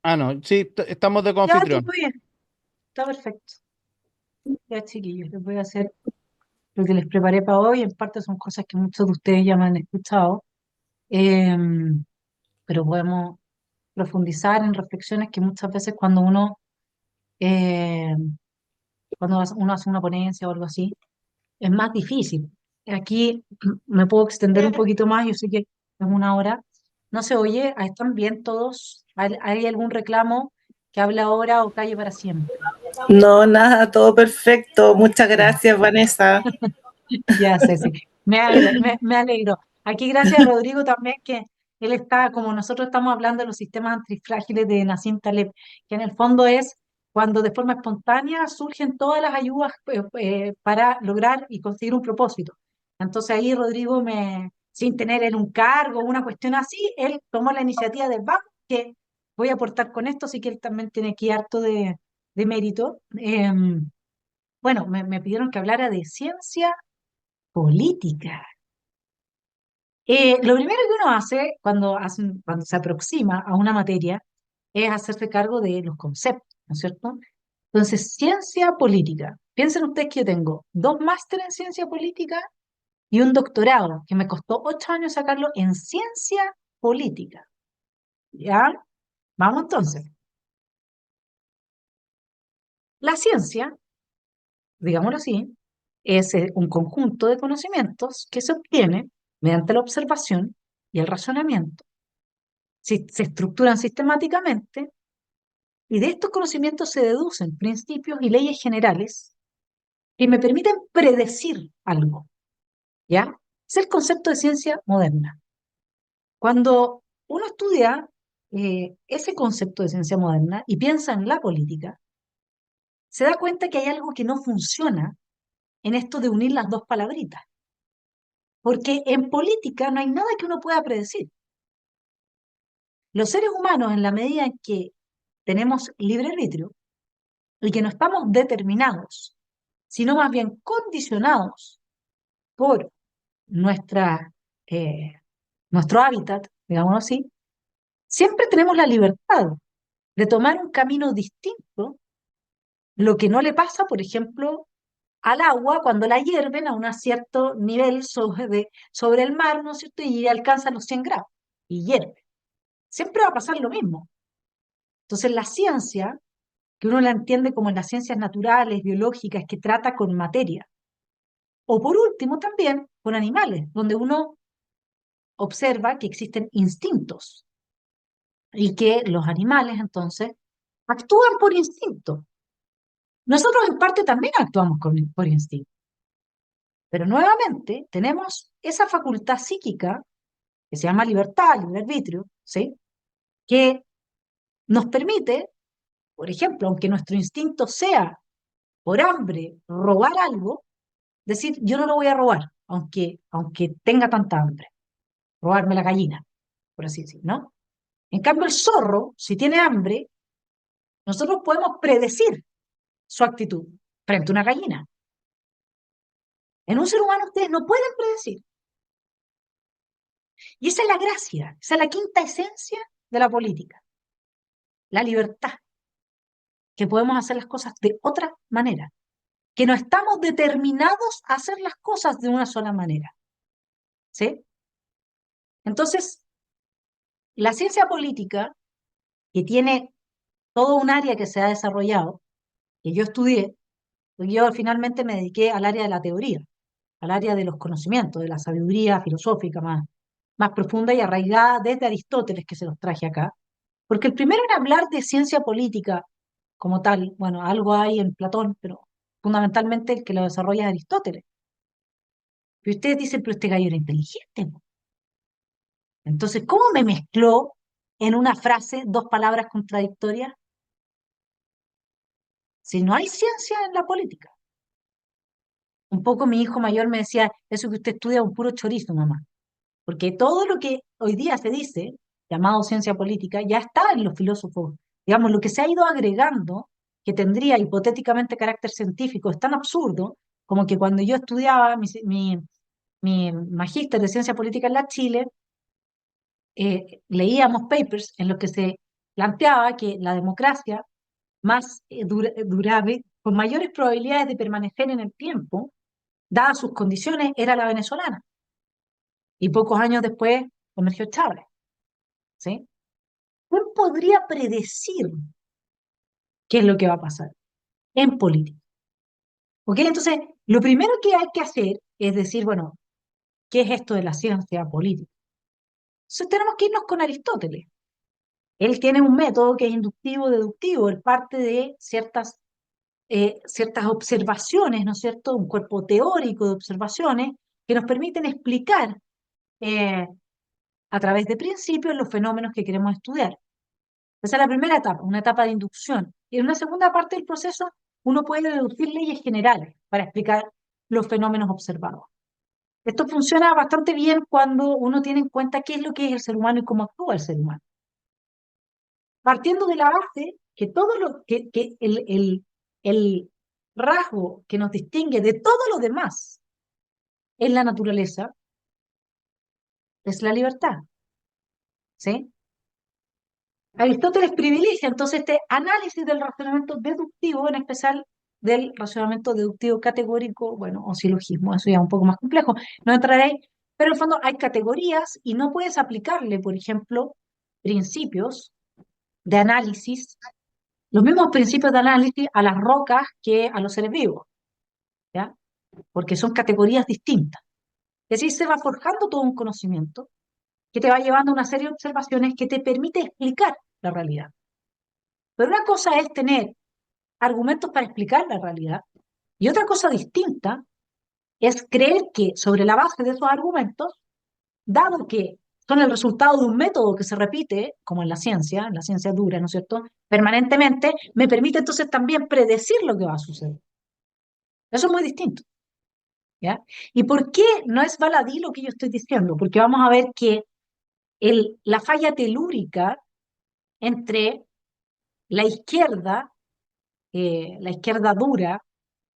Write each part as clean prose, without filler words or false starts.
Ah, no, sí, estamos de Ya, todo confitrión. bien, está perfecto. Ya, chiquillos, les voy a hacer lo que les preparé para hoy. En parte son cosas que muchos de ustedes ya me han escuchado, em, pero podemos profundizar en reflexiones que muchas veces cuando uno hace una ponencia o algo así, es más difícil. Aquí me puedo extender un poquito más, yo sé que es 1 hora. No se oye, ¿están bien todos? ¿Hay algún reclamo que hable ahora o calle para siempre? No, nada, todo perfecto. Muchas Ya. gracias, Vanessa. Ya, Ceci, me alegro. Aquí gracias a Rodrigo también, que él está, como nosotros estamos hablando de los sistemas antifrágiles de Nassim Taleb, que en el fondo es cuando de forma espontánea surgen todas las ayudas para lograr y conseguir un propósito. Entonces ahí Rodrigo, sin tener él un cargo, una cuestión así, él tomó la iniciativa de, vamos, que voy a aportar con esto, así que él también tiene aquí harto de mérito. Bueno, me pidieron que hablara de ciencia política. Lo primero que uno hace cuando se aproxima a una materia es hacerse cargo de los conceptos, ¿no es cierto? Entonces, ciencia política. Piensen ustedes que yo tengo 2 másteres en ciencia política y un doctorado que me costó 8 años sacarlo en ciencia política. ¿Ya? Vamos entonces. La ciencia, digámoslo así, es un conjunto de conocimientos que se obtiene mediante la observación y el razonamiento. Se estructuran sistemáticamente y de estos conocimientos se deducen principios y leyes generales que me permiten predecir algo, ¿ya? Es el concepto de ciencia moderna. Cuando uno estudia ese concepto de ciencia moderna y piensa en la política, se da cuenta que hay algo que no funciona en esto de unir las dos palabritas, porque en política no hay nada que uno pueda predecir. Los seres humanos, en la medida en que tenemos libre arbitrio y que no estamos determinados, sino más bien condicionados por nuestra, eh, nuestro hábitat, digámoslo así, siempre tenemos la libertad de tomar un camino distinto, lo que no le pasa, por ejemplo, al agua cuando la hierven a un cierto nivel sobre el mar, ¿no es cierto? Y alcanza los 100 grados y hierve. Siempre va a pasar lo mismo. Entonces, la ciencia, que uno la entiende como en las ciencias naturales, biológicas, que trata con materia, o por último también con animales, donde uno observa que existen instintos y que los animales entonces actúan por instinto. Nosotros en parte también actuamos por instinto, pero nuevamente tenemos esa facultad psíquica que se llama libertad, libre arbitrio, ¿sí? Que nos permite, por ejemplo, aunque nuestro instinto sea por hambre robar algo, decir yo no lo voy a robar, aunque tenga tanta hambre, robarme la gallina, por así decirlo, ¿no? En cambio, el zorro, si tiene hambre, nosotros podemos predecir su actitud frente a una gallina. En un ser humano ustedes no pueden predecir. Y esa es la gracia, esa es la quinta esencia de la política, la libertad, que podemos hacer las cosas de otra manera, que no estamos determinados a hacer las cosas de una sola manera. ¿Sí? Entonces, la ciencia política, que tiene todo un área que se ha desarrollado, que yo estudié, porque yo finalmente me dediqué al área de la teoría. al área de los conocimientos, de la sabiduría filosófica más profunda y arraigada desde Aristóteles, que se los traje acá. Porque el primero en hablar de ciencia política como tal, bueno, algo hay en Platón, pero fundamentalmente el que lo desarrolla es Aristóteles. Y ustedes dicen, pero este gallo era inteligente, ¿no? Entonces, ¿cómo me mezcló en una frase dos palabras contradictorias? Si no hay ciencia en la política. Un poco mi hijo mayor me decía, eso que usted estudia es un puro chorizo, mamá. Porque todo lo que hoy día se dice, llamado ciencia política, ya está en los filósofos. Digamos, lo que se ha ido agregando, que tendría hipotéticamente carácter científico, es tan absurdo como que cuando yo estudiaba mi magíster de ciencia política en la Chile, leíamos papers en los que se planteaba que la democracia más durable, con mayores probabilidades de permanecer en el tiempo, dadas sus condiciones, era la venezolana. Y pocos años después emergió Chávez. ¿Sí? ¿Quién podría predecir qué es lo que va a pasar en política? ¿Ok? Entonces, lo primero que hay que hacer es decir, bueno, ¿qué es esto de la ciencia política? Entonces tenemos que irnos con Aristóteles. Él tiene un método que es inductivo-deductivo, él parte de ciertas observaciones, ¿no es cierto? Un cuerpo teórico de observaciones que nos permiten explicar eh, a través de principios los fenómenos que queremos estudiar. Esa es la primera etapa, una etapa de inducción. Y en una segunda parte del proceso, uno puede deducir leyes generales para explicar los fenómenos observados. Esto funciona bastante bien cuando uno tiene en cuenta qué es lo que es el ser humano y cómo actúa el ser humano. Partiendo de la base que el rasgo que nos distingue de todo lo demás en la naturaleza es la libertad. ¿Sí? Aristóteles privilegia entonces este análisis del razonamiento deductivo, en especial del razonamiento deductivo categórico, bueno, o silogismo, eso ya es un poco más complejo, no entraré ahí, pero en el fondo hay categorías y no puedes aplicarle, por ejemplo, principios de análisis, los mismos principios de análisis a las rocas que a los seres vivos, ¿ya? Porque son categorías distintas. Es decir, se va forjando todo un conocimiento que te va llevando a una serie de observaciones que te permite explicar la realidad. Pero una cosa es tener argumentos para explicar la realidad y otra cosa distinta es creer que sobre la base de esos argumentos, dado que son el resultado de un método que se repite, como en la ciencia dura, ¿no es cierto?, permanentemente, me permite entonces también predecir lo que va a suceder. Eso es muy distinto. ¿Ya? ¿Y por qué no es baladí lo que yo estoy diciendo? Porque vamos a ver que la falla telúrica entre la izquierda dura,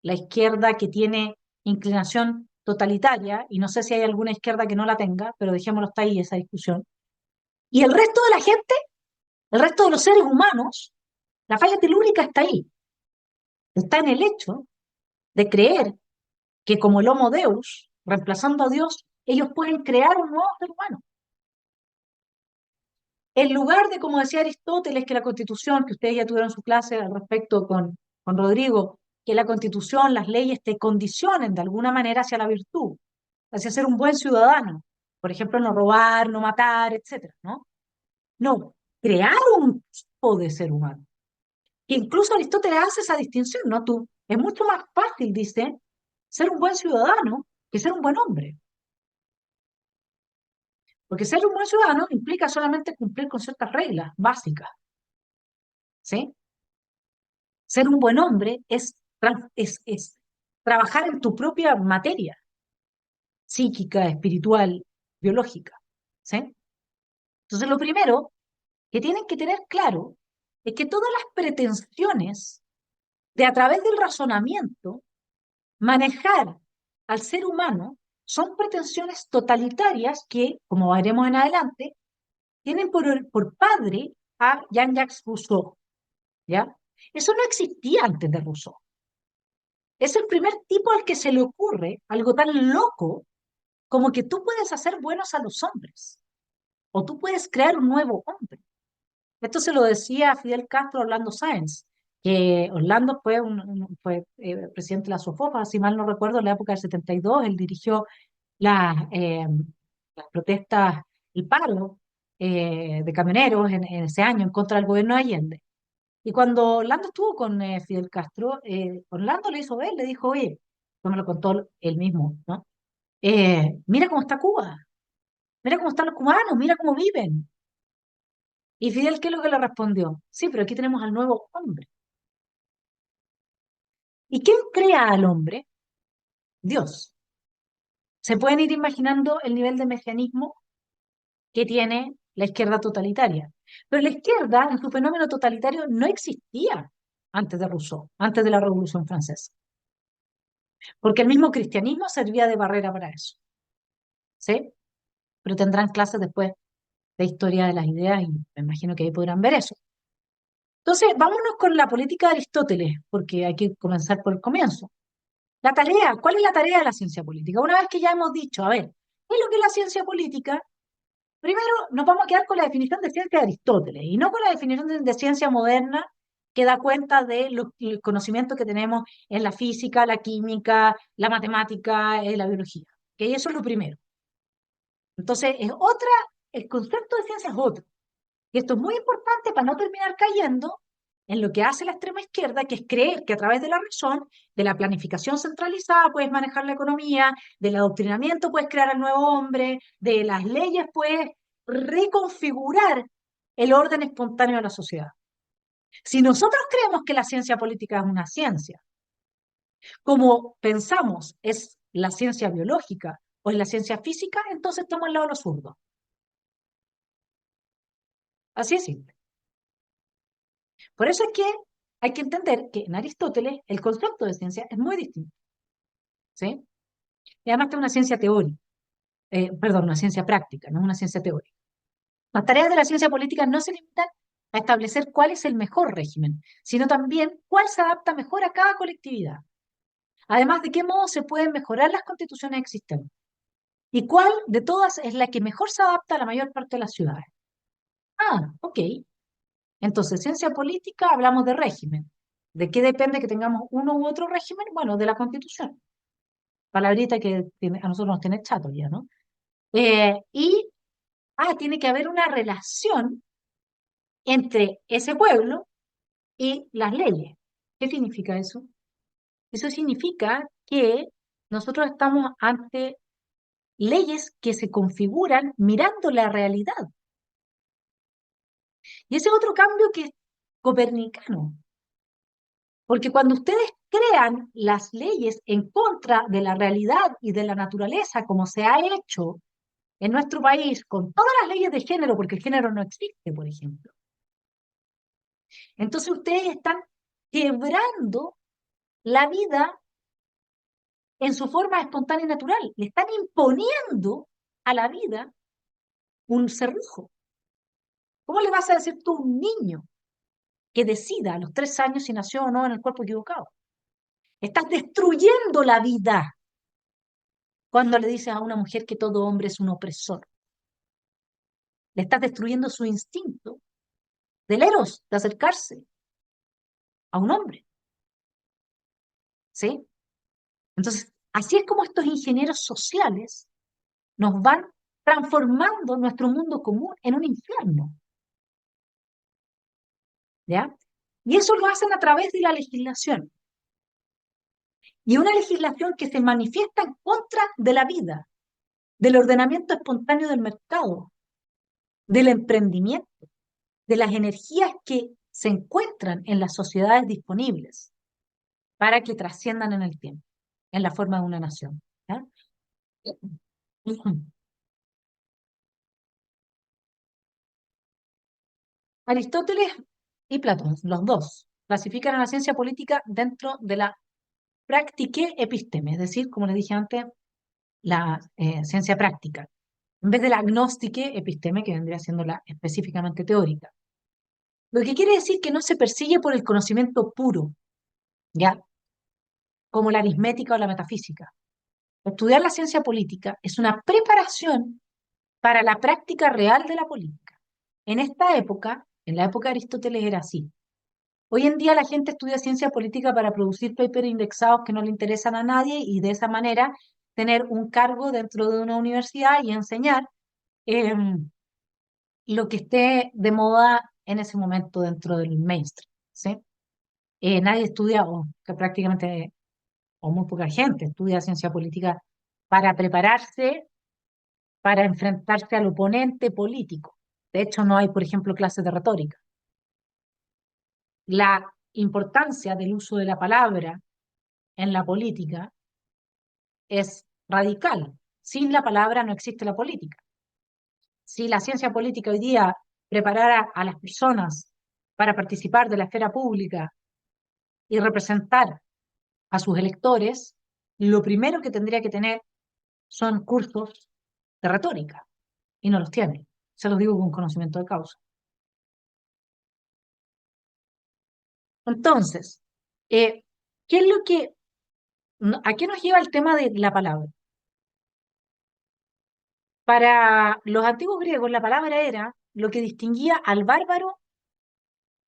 la izquierda que tiene inclinación totalitaria, y no sé si hay alguna izquierda que no la tenga, pero dejémoslo hasta ahí esa discusión, y el resto de la gente, el resto de los seres humanos, la falla telúrica está ahí, está en el hecho de creer que como el Homo Deus, reemplazando a Dios, ellos pueden crear un nuevo ser humano. En lugar de, como decía Aristóteles, que la Constitución, que ustedes ya tuvieron su clase al respecto con Rodrigo, que la Constitución, las leyes te condicionen de alguna manera hacia la virtud, hacia ser un buen ciudadano, por ejemplo, no robar, no matar, etcétera, ¿no? No, crear un tipo de ser humano. Que incluso Aristóteles hace esa distinción, ¿no? Es mucho más fácil, dice, ser un buen ciudadano que ser un buen hombre. Porque ser un buen ciudadano implica solamente cumplir con ciertas reglas básicas, ¿sí? Ser un buen hombre es trabajar en tu propia materia psíquica, espiritual, biológica, ¿sí? Entonces, lo primero que tienen que tener claro es que todas las pretensiones de a través del razonamiento manejar al ser humano son pretensiones totalitarias que, como veremos en adelante, tienen por padre a Jean-Jacques Rousseau, ¿ya? Eso no existía antes de Rousseau. Es el primer tipo al que se le ocurre algo tan loco como que tú puedes hacer buenos a los hombres o tú puedes crear un nuevo hombre. Esto se lo decía a Fidel Castro a Orlando Sáenz. que Orlando fue presidente de la SOFOPA, si mal no recuerdo, en la época del 72, él dirigió las protestas, el paro de camioneros en ese año en contra del gobierno de Allende. Y cuando Orlando estuvo con Fidel Castro, Orlando le hizo ver, le dijo, oye, no me lo contó él mismo, ¿no? Mira cómo está Cuba, mira cómo están los cubanos, mira cómo viven. Y Fidel, ¿qué es lo que le respondió? Sí, pero aquí tenemos al nuevo hombre. ¿Y quién crea al hombre? Dios. Se pueden ir imaginando el nivel de mesianismo que tiene la izquierda totalitaria. Pero la izquierda, en su fenómeno totalitario, no existía antes de Rousseau, antes de la Revolución Francesa, porque el mismo cristianismo servía de barrera para eso, ¿sí? Pero tendrán clases después de historia de las ideas y me imagino que ahí podrán ver eso. Entonces, vámonos con la política de Aristóteles, porque hay que comenzar por el comienzo. La tarea, ¿cuál es la tarea de la ciencia política? Una vez que ya hemos dicho, a ver, ¿qué es lo que es la ciencia política? Primero nos vamos a quedar con la definición de ciencia de Aristóteles y no con la definición de ciencia moderna que da cuenta del conocimiento que tenemos en la física, la química, la matemática, la biología. ¿Okay? Eso es lo primero. Entonces, el concepto de ciencia es otro. Y esto es muy importante para no terminar cayendo en lo que hace la extrema izquierda, que es creer que a través de la razón, de la planificación centralizada, puedes manejar la economía, del adoctrinamiento puedes crear al nuevo hombre, de las leyes puedes reconfigurar el orden espontáneo de la sociedad. Si nosotros creemos que la ciencia política es una ciencia, como pensamos es la ciencia biológica o es la ciencia física, entonces estamos al lado de los zurdos. Así es simple. Por eso es que hay que entender que en Aristóteles el concepto de ciencia es muy distinto, ¿sí? Y además es una ciencia teórica, perdón, una ciencia práctica, no es una ciencia teórica. Las tareas de la ciencia política no se limitan a establecer cuál es el mejor régimen, sino también cuál se adapta mejor a cada colectividad. Además, de qué modo se pueden mejorar las constituciones existentes y cuál de todas es la que mejor se adapta a la mayor parte de las ciudades. Ah, ok. Entonces, ciencia política, hablamos de régimen. ¿De qué depende que tengamos uno u otro régimen? Bueno, de la Constitución. Palabrita que a nosotros nos tiene chatos ya, ¿no? Tiene que haber una relación entre ese pueblo y las leyes. ¿Qué significa eso? Eso significa que nosotros estamos ante leyes que se configuran mirando la realidad. Y ese otro cambio que es copernicano. Porque cuando ustedes crean las leyes en contra de la realidad y de la naturaleza, como se ha hecho en nuestro país con todas las leyes de género, porque el género no existe, por ejemplo, entonces ustedes están quebrando la vida en su forma espontánea y natural. Le están imponiendo a la vida un cerrojo. ¿Cómo le vas a decir tú a un niño que decida a los 3 años si nació o no en el cuerpo equivocado? Estás destruyendo la vida cuando le dices a una mujer que todo hombre es un opresor. Le estás destruyendo su instinto del eros, de acercarse a un hombre. ¿Sí? Entonces, así es como estos ingenieros sociales nos van transformando nuestro mundo común en un infierno. ¿Ya? Y eso lo hacen a través de la legislación. Y una legislación que se manifiesta en contra de la vida, del ordenamiento espontáneo del mercado, del emprendimiento, de las energías que se encuentran en las sociedades disponibles para que trasciendan en el tiempo, en la forma de una nación. ¿Ya? Aristóteles y Platón, los dos, clasifican a la ciencia política dentro de la practique episteme, es decir, como les dije antes, la ciencia práctica, en vez de la gnóstica episteme, que vendría siendo la específicamente teórica. Lo que quiere decir que no se persigue por el conocimiento puro, ¿ya? Como la aritmética o la metafísica. Estudiar la ciencia política es una preparación para la práctica real de la política. En esta época, en la época de Aristóteles era así. Hoy en día la gente estudia ciencia política para producir papers indexados que no le interesan a nadie y de esa manera tener un cargo dentro de una universidad y enseñar lo que esté de moda en ese momento dentro del mainstream, ¿sí? Nadie estudia, o que prácticamente, o muy poca gente estudia ciencia política para prepararse para enfrentarse al oponente político. De hecho, no hay, por ejemplo, clases de retórica. La importancia del uso de la palabra en la política es radical. Sin la palabra no existe la política. Si la ciencia política hoy día preparara a las personas para participar de la esfera pública y representar a sus electores, lo primero que tendría que tener son cursos de retórica, y no los tiene. Se los digo con conocimiento de causa. Entonces, ¿qué es lo que, a qué nos lleva el tema de la palabra? Para los antiguos griegos, la palabra era lo que distinguía al bárbaro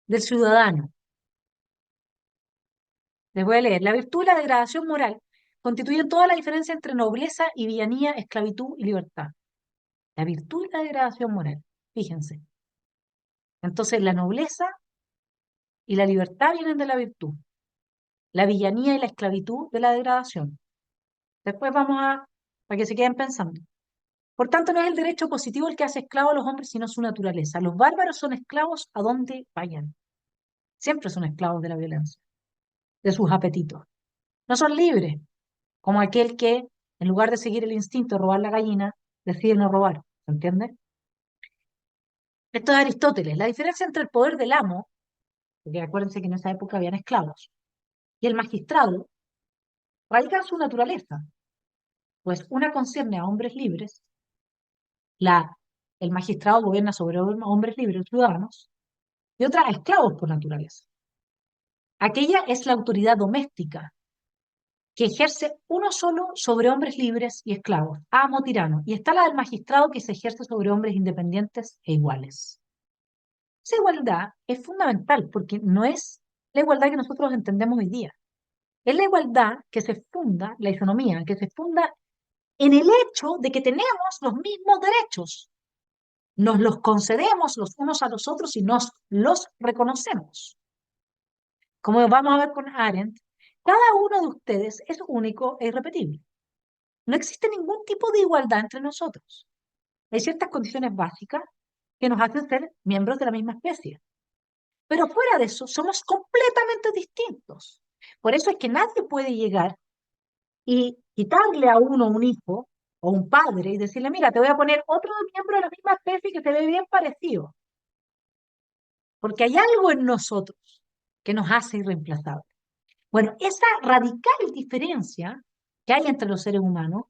del ciudadano. Les voy a leer. La virtud y la degradación moral constituyen toda la diferencia entre nobleza y villanía, esclavitud y libertad. La virtud y la degradación moral. Fíjense. Entonces, la nobleza y la libertad vienen de la virtud. La villanía y la esclavitud de la degradación. Después vamos para que se queden pensando. Por tanto, no es el derecho positivo el que hace esclavos a los hombres, sino su naturaleza. Los bárbaros son esclavos a donde vayan. Siempre son esclavos de la violencia, de sus apetitos. No son libres, como aquel que, en lugar de seguir el instinto de robar la gallina, decide no robar. ¿Se entiende? Esto es Aristóteles. La diferencia entre el poder del amo, porque acuérdense que en esa época habían esclavos, y el magistrado, radica en su naturaleza. Pues una concierne a hombres libres, el magistrado gobierna sobre hombres libres, ciudadanos, y otra a esclavos por naturaleza. Aquella es la autoridad doméstica, que ejerce uno solo sobre hombres libres y esclavos, amo tirano, y está la del magistrado que se ejerce sobre hombres independientes e iguales. Esa igualdad es fundamental porque no es la igualdad que nosotros entendemos hoy día. Es la igualdad que se funda, la isonomía, que se funda en el hecho de que tenemos los mismos derechos. Nos los concedemos los unos a los otros y nos los reconocemos. Como vamos a ver con Arendt, cada uno de ustedes es único e irrepetible. No existe ningún tipo de igualdad entre nosotros. Hay ciertas condiciones básicas que nos hacen ser miembros de la misma especie. Pero fuera de eso, somos completamente distintos. Por eso es que nadie puede llegar y quitarle a uno un hijo o un padre y decirle, mira, te voy a poner otro miembro de la misma especie que se ve bien parecido. Porque hay algo en nosotros que nos hace irreemplazables. Bueno, esa radical diferencia que hay entre los seres humanos,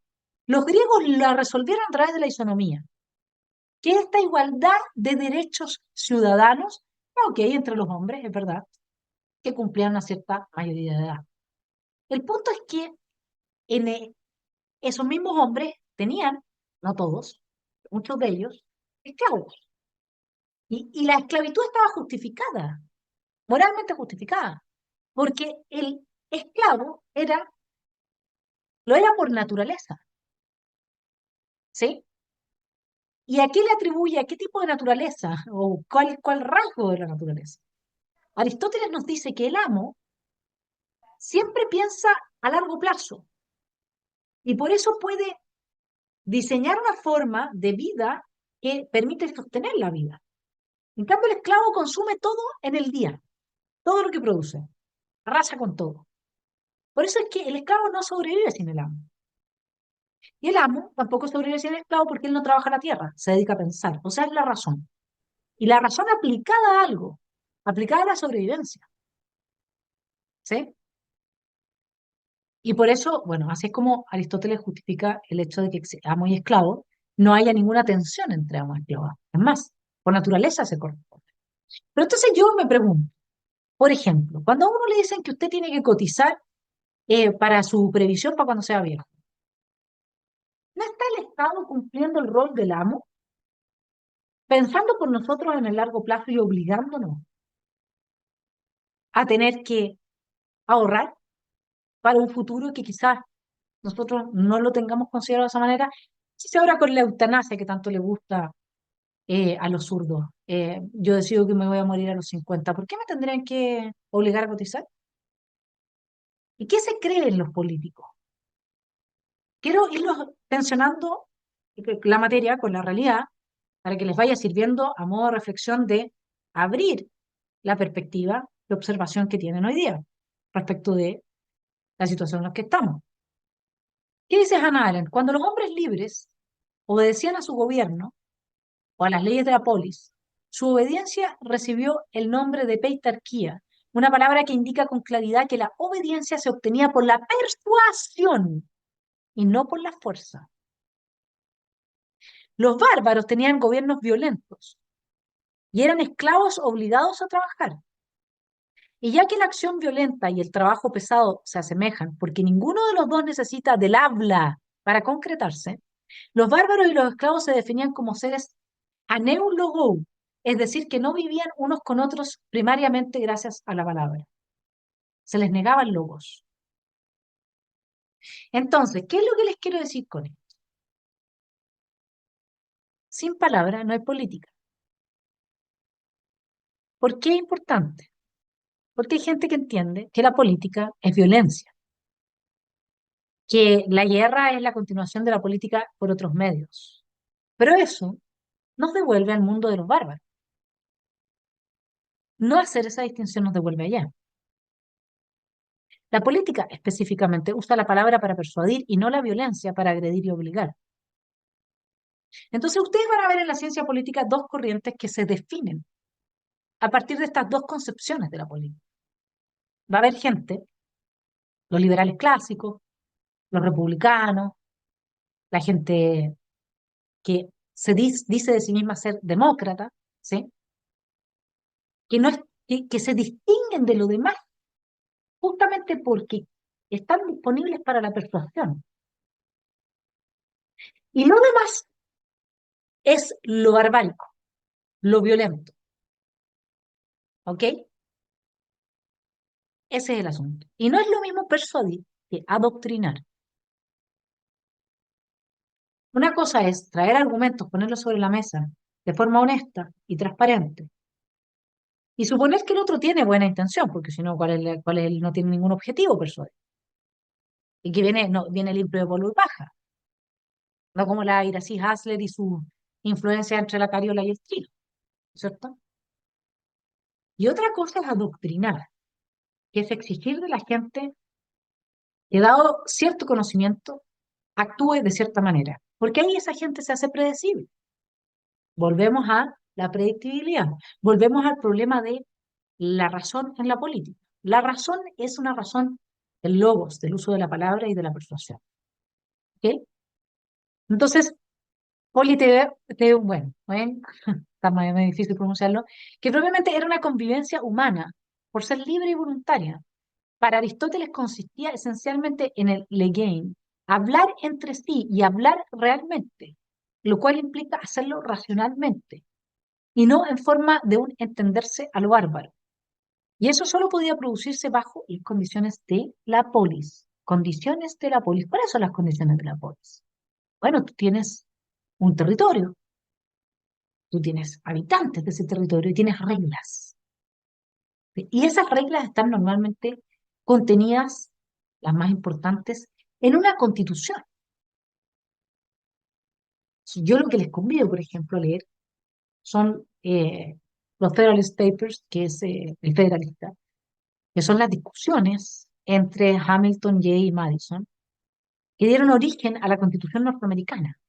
los griegos la resolvieron a través de la isonomía, que es esta igualdad de derechos ciudadanos, que hay entre los hombres, es verdad, que cumplían una cierta mayoría de edad. El punto es que esos mismos hombres tenían, no todos, muchos de ellos, esclavos. Y la esclavitud estaba justificada, moralmente justificada, porque el esclavo lo era por naturaleza, ¿sí? ¿Y a qué le atribuye, a qué tipo de naturaleza, o cuál rasgo de la naturaleza? Aristóteles nos dice que el amo siempre piensa a largo plazo, y por eso puede diseñar una forma de vida que permite sostener la vida. En cambio, el esclavo consume todo en el día, todo lo que produce, arrasa con todo. Por eso es que el esclavo no sobrevive sin el amo. Y el amo tampoco sobrevive sin el esclavo porque él no trabaja la tierra, se dedica a pensar. O sea, es la razón. Y la razón aplicada a algo, aplicada a la sobrevivencia. ¿Sí? Y por eso, bueno, así es como Aristóteles justifica el hecho de que amo y esclavo no haya ninguna tensión entre amo y esclavo. Es más, por naturaleza se corresponde. Pero entonces yo me pregunto, por ejemplo, cuando a uno le dicen que usted tiene que cotizar para su previsión para cuando sea viejo, ¿no está el Estado cumpliendo el rol del amo? Pensando por nosotros en el largo plazo y obligándonos. a tener que ahorrar para un futuro que quizás nosotros no lo tengamos considerado de esa manera. Si ahora con la eutanasia que tanto le gusta a los zurdos, yo decido que me voy a morir a los 50, ¿por qué me tendrían que obligar a cotizar? ¿Y qué se creen los políticos? Quiero irlos tensionando la materia con la realidad para que les vaya sirviendo a modo de reflexión de abrir la perspectiva de observación que tienen hoy día respecto de la situación en la que estamos. ¿Qué dice Hannah Arendt? Cuando los hombres libres obedecían a su gobierno o a las leyes de la polis, su obediencia recibió el nombre de peitarquía, una palabra que indica con claridad que la obediencia se obtenía por la persuasión y no por la fuerza. Los bárbaros tenían gobiernos violentos y eran esclavos obligados a trabajar. Y ya que la acción violenta y el trabajo pesado se asemejan, porque ninguno de los dos necesita del habla para concretarse, los bárbaros y los esclavos se definían como seres aneulogou, es decir, que no vivían unos con otros primariamente gracias a la palabra. Se les negaban logos. Entonces, ¿qué es lo que les quiero decir con esto? Sin palabra no hay política. ¿Por qué es importante? Porque hay gente que entiende que la política es violencia, que la guerra es la continuación de la política por otros medios. Pero eso nos devuelve al mundo de los bárbaros. No hacer esa distinción nos devuelve allá. La política específicamente usa la palabra para persuadir y no la violencia para agredir y obligar. Entonces ustedes van a ver en la ciencia política dos corrientes que se definen a partir de estas dos concepciones de la política. Va a haber gente, los liberales clásicos, los republicanos, la gente que dice de sí misma ser demócrata, ¿sí? Que, no es, que se distinguen de lo demás justamente porque están disponibles para la persuasión. Y lo demás es lo barbárico, lo violento. ¿Ok? Ese es el asunto. Y no es lo mismo persuadir que adoctrinar. Una cosa es traer argumentos, ponerlos sobre la mesa de forma honesta y transparente. Y suponer que el otro tiene buena intención, porque si no, no tiene ningún objetivo persuadir. Y que viene limpio de polvo y paja. No como la Iracy Hasler y su influencia entre la cariola y el trino, ¿cierto? Y otra cosa es adoctrinar, que es exigir de la gente que, dado cierto conocimiento, actúe de cierta manera. Porque ahí esa gente se hace predecible. Volvemos a la predictibilidad. Volvemos al problema de la razón en la política. La razón es una razón del logos, del uso de la palabra y de la persuasión. ¿Ok? Entonces, bueno, está muy difícil pronunciarlo, que probablemente era una convivencia humana por ser libre y voluntaria. Para Aristóteles consistía esencialmente en el legein, hablar entre sí y hablar realmente, lo cual implica hacerlo racionalmente y no en forma de un entenderse a lo bárbaro. Y eso solo podía producirse bajo las condiciones de la polis. Condiciones de la polis. ¿Cuáles son las condiciones de la polis? Bueno, tú tienes un territorio, tú tienes habitantes de ese territorio y tienes reglas. Y esas reglas están normalmente contenidas, las más importantes, en una constitución. Yo lo que les convido, por ejemplo, a leer son los Federalist Papers, que es el Federalista, que son las discusiones entre Hamilton, Jay y Madison, que dieron origen a la Constitución norteamericana.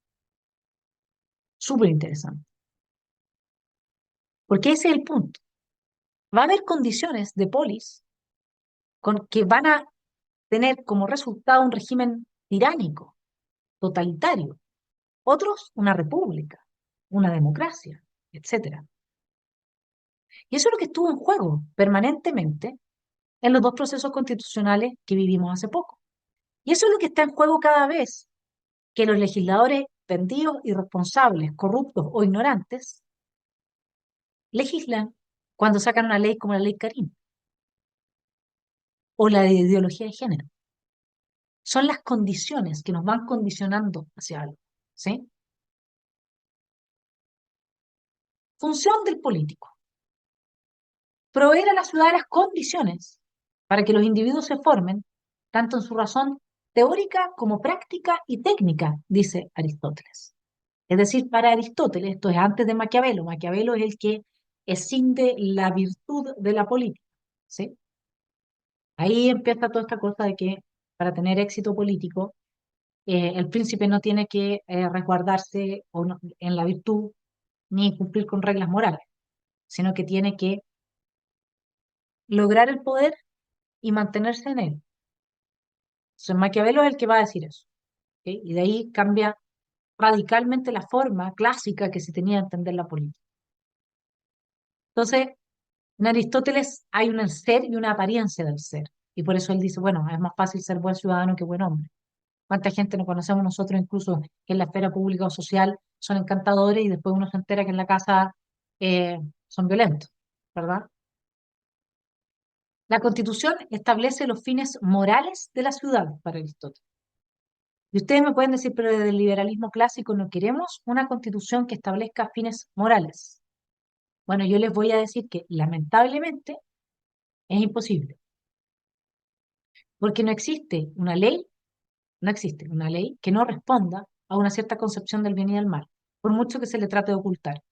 Súper interesante. Porque ese es el punto. Va a haber condiciones de polis que van a tener como resultado un régimen tiránico, totalitario. Otros, una república, una democracia, etcétera. Y eso es lo que estuvo en juego permanentemente en los dos procesos constitucionales que vivimos hace poco. Y eso es lo que está en juego cada vez que los legisladores vendidos, irresponsables, corruptos o ignorantes legislan cuando sacan una ley como la ley Karim. o la de ideología de género. Son las condiciones que nos van condicionando hacia algo, ¿sí? Función del político: proveer a la ciudad las condiciones para que los individuos se formen, tanto en su razón teórica como práctica y técnica, dice Aristóteles. Es decir, para Aristóteles, esto es antes de Maquiavelo. Maquiavelo es el que escinde la virtud de la política, ¿sí? Ahí empieza toda esta cosa de que para tener éxito político, el príncipe no tiene que resguardarse en la virtud ni cumplir con reglas morales, sino que tiene que lograr el poder y mantenerse en él. Entonces, Maquiavelo es el que va a decir eso, ¿ok? Y de ahí cambia radicalmente la forma clásica que se tenía de entender la política. Entonces, en Aristóteles hay un ser y una apariencia del ser. Y por eso él dice, bueno, es más fácil ser buen ciudadano que buen hombre. ¿Cuánta gente no conocemos nosotros, incluso que en la esfera pública o social son encantadores y después uno se entera que en la casa son violentos, ¿verdad? La Constitución establece los fines morales de la ciudad para Aristóteles. Y ustedes me pueden decir, pero desde el liberalismo clásico no queremos una Constitución que establezca fines morales. Bueno, yo les voy a decir que lamentablemente es imposible, porque no existe una ley que no responda a una cierta concepción del bien y del mal, por mucho que se le trate de ocultar.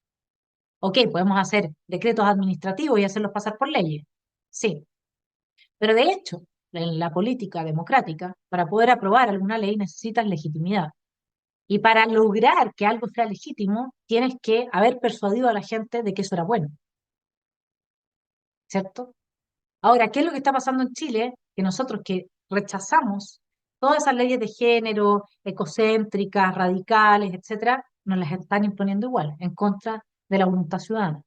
Ok, podemos hacer decretos administrativos y hacerlos pasar por leyes, sí, pero de hecho, en la política democrática, para poder aprobar alguna ley necesitas legitimidad. Y para lograr que algo sea legítimo, tienes que haber persuadido a la gente de que eso era bueno, ¿cierto? Ahora, ¿qué es lo que está pasando en Chile? Que nosotros que rechazamos todas esas leyes de género, ecocéntricas, radicales, etcétera, nos las están imponiendo igual, en contra de la voluntad ciudadana.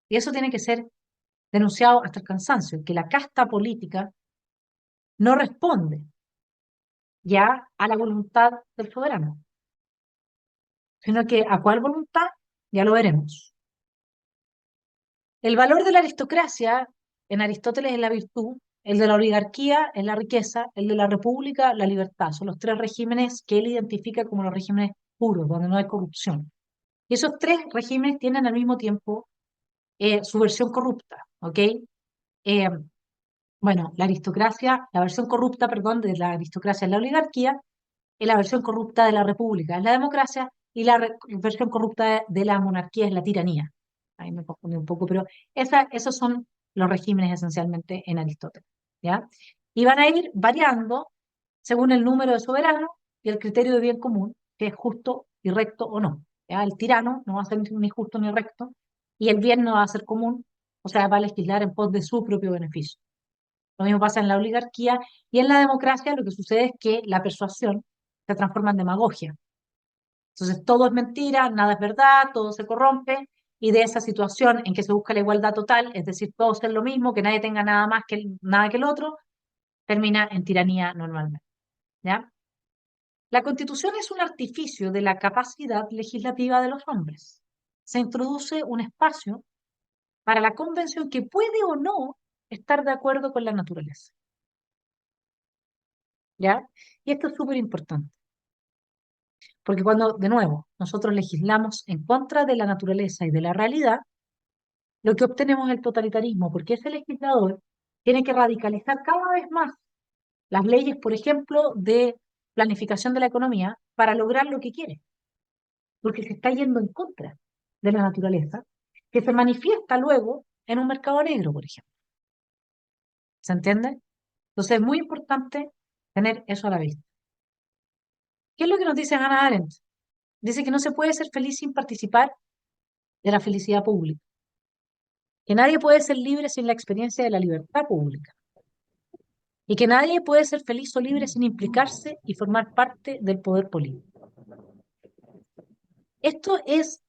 Y eso tiene que ser denunciado hasta el cansancio, que la casta política no responde ya a la voluntad del soberano, sino que a cuál voluntad ya lo veremos. El valor de la aristocracia en Aristóteles es la virtud, el de la oligarquía es la riqueza, el de la república la libertad. Son los tres regímenes que él identifica como los regímenes puros, donde no hay corrupción. Y esos tres regímenes tienen al mismo tiempo su versión corrupta, ¿ok? Eh, bueno, la versión corrupta, perdón, de la aristocracia es la oligarquía, y la versión corrupta de la república es la democracia, y la versión corrupta de la monarquía es la tiranía. Ahí me confundí un poco, pero esos son los regímenes esencialmente en Aristóteles, ¿ya? Y van a ir variando según el número de soberanos y el criterio de bien común, que es justo y recto o no, ¿ya? El tirano no va a ser ni justo ni recto, y el bien no va a ser común, o sea, va a legislar en pos de su propio beneficio. Lo mismo pasa en la oligarquía, y en la democracia lo que sucede es que la persuasión se transforma en demagogia. Entonces todo es mentira, nada es verdad, todo se corrompe, y de esa situación en que se busca la igualdad total, es decir, todos ser lo mismo, que nadie tenga nada más que nada que el otro, termina en tiranía normalmente, ¿ya? La Constitución es un artificio de la capacidad legislativa de los hombres. Se introduce un espacio para la convención que puede o no estar de acuerdo con la naturaleza, ¿ya? Y esto es súper importante. Porque cuando, de nuevo, nosotros legislamos en contra de la naturaleza y de la realidad, lo que obtenemos es el totalitarismo, porque ese legislador tiene que radicalizar cada vez más las leyes, por ejemplo, de planificación de la economía para lograr lo que quiere, porque se está yendo en contra de la naturaleza, que se manifiesta luego en un mercado negro, por ejemplo. ¿Se entiende? Entonces es muy importante tener eso a la vista. ¿Qué es lo que nos dice Hannah Arendt? Dice que no se puede ser feliz sin participar de la felicidad pública, que nadie puede ser libre sin la experiencia de la libertad pública, y que nadie puede ser feliz o libre sin implicarse y formar parte del poder político. Esto es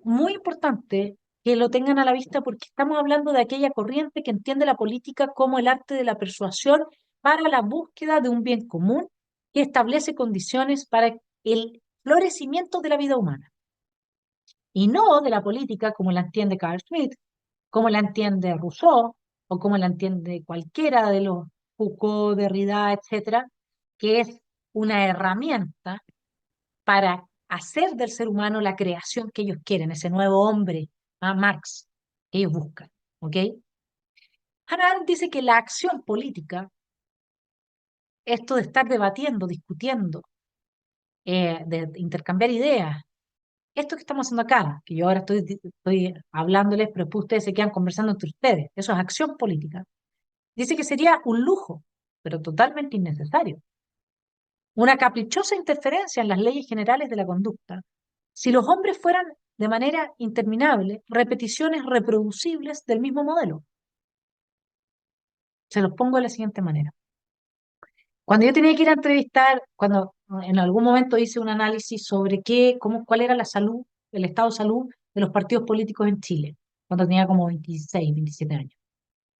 muy importante que lo tengan a la vista, porque estamos hablando de aquella corriente que entiende la política como el arte de la persuasión para la búsqueda de un bien común que establece condiciones para el florecimiento de la vida humana, y no de la política como la entiende Carl Schmitt, como la entiende Rousseau, o como la entiende cualquiera de los Foucault, Derrida, etcétera, que es una herramienta para hacer del ser humano la creación que ellos quieren, ese nuevo hombre, Marx, que ellos buscan. ¿Ok? Hannah Arendt dice que la acción política, esto de estar debatiendo, discutiendo, de intercambiar ideas, esto que estamos haciendo acá, que yo ahora estoy hablándoles, pero después ustedes se quedan conversando entre ustedes, eso es acción política. Dice que sería un lujo, pero totalmente innecesario. Una caprichosa interferencia en las leyes generales de la conducta, si los hombres fueran de manera interminable repeticiones reproducibles del mismo modelo. Se los pongo de la siguiente manera. Cuando yo tenía que ir a entrevistar, cuando en algún momento hice un análisis sobre cuál era la salud, el estado de salud de los partidos políticos en Chile, cuando tenía como 26, 27 años.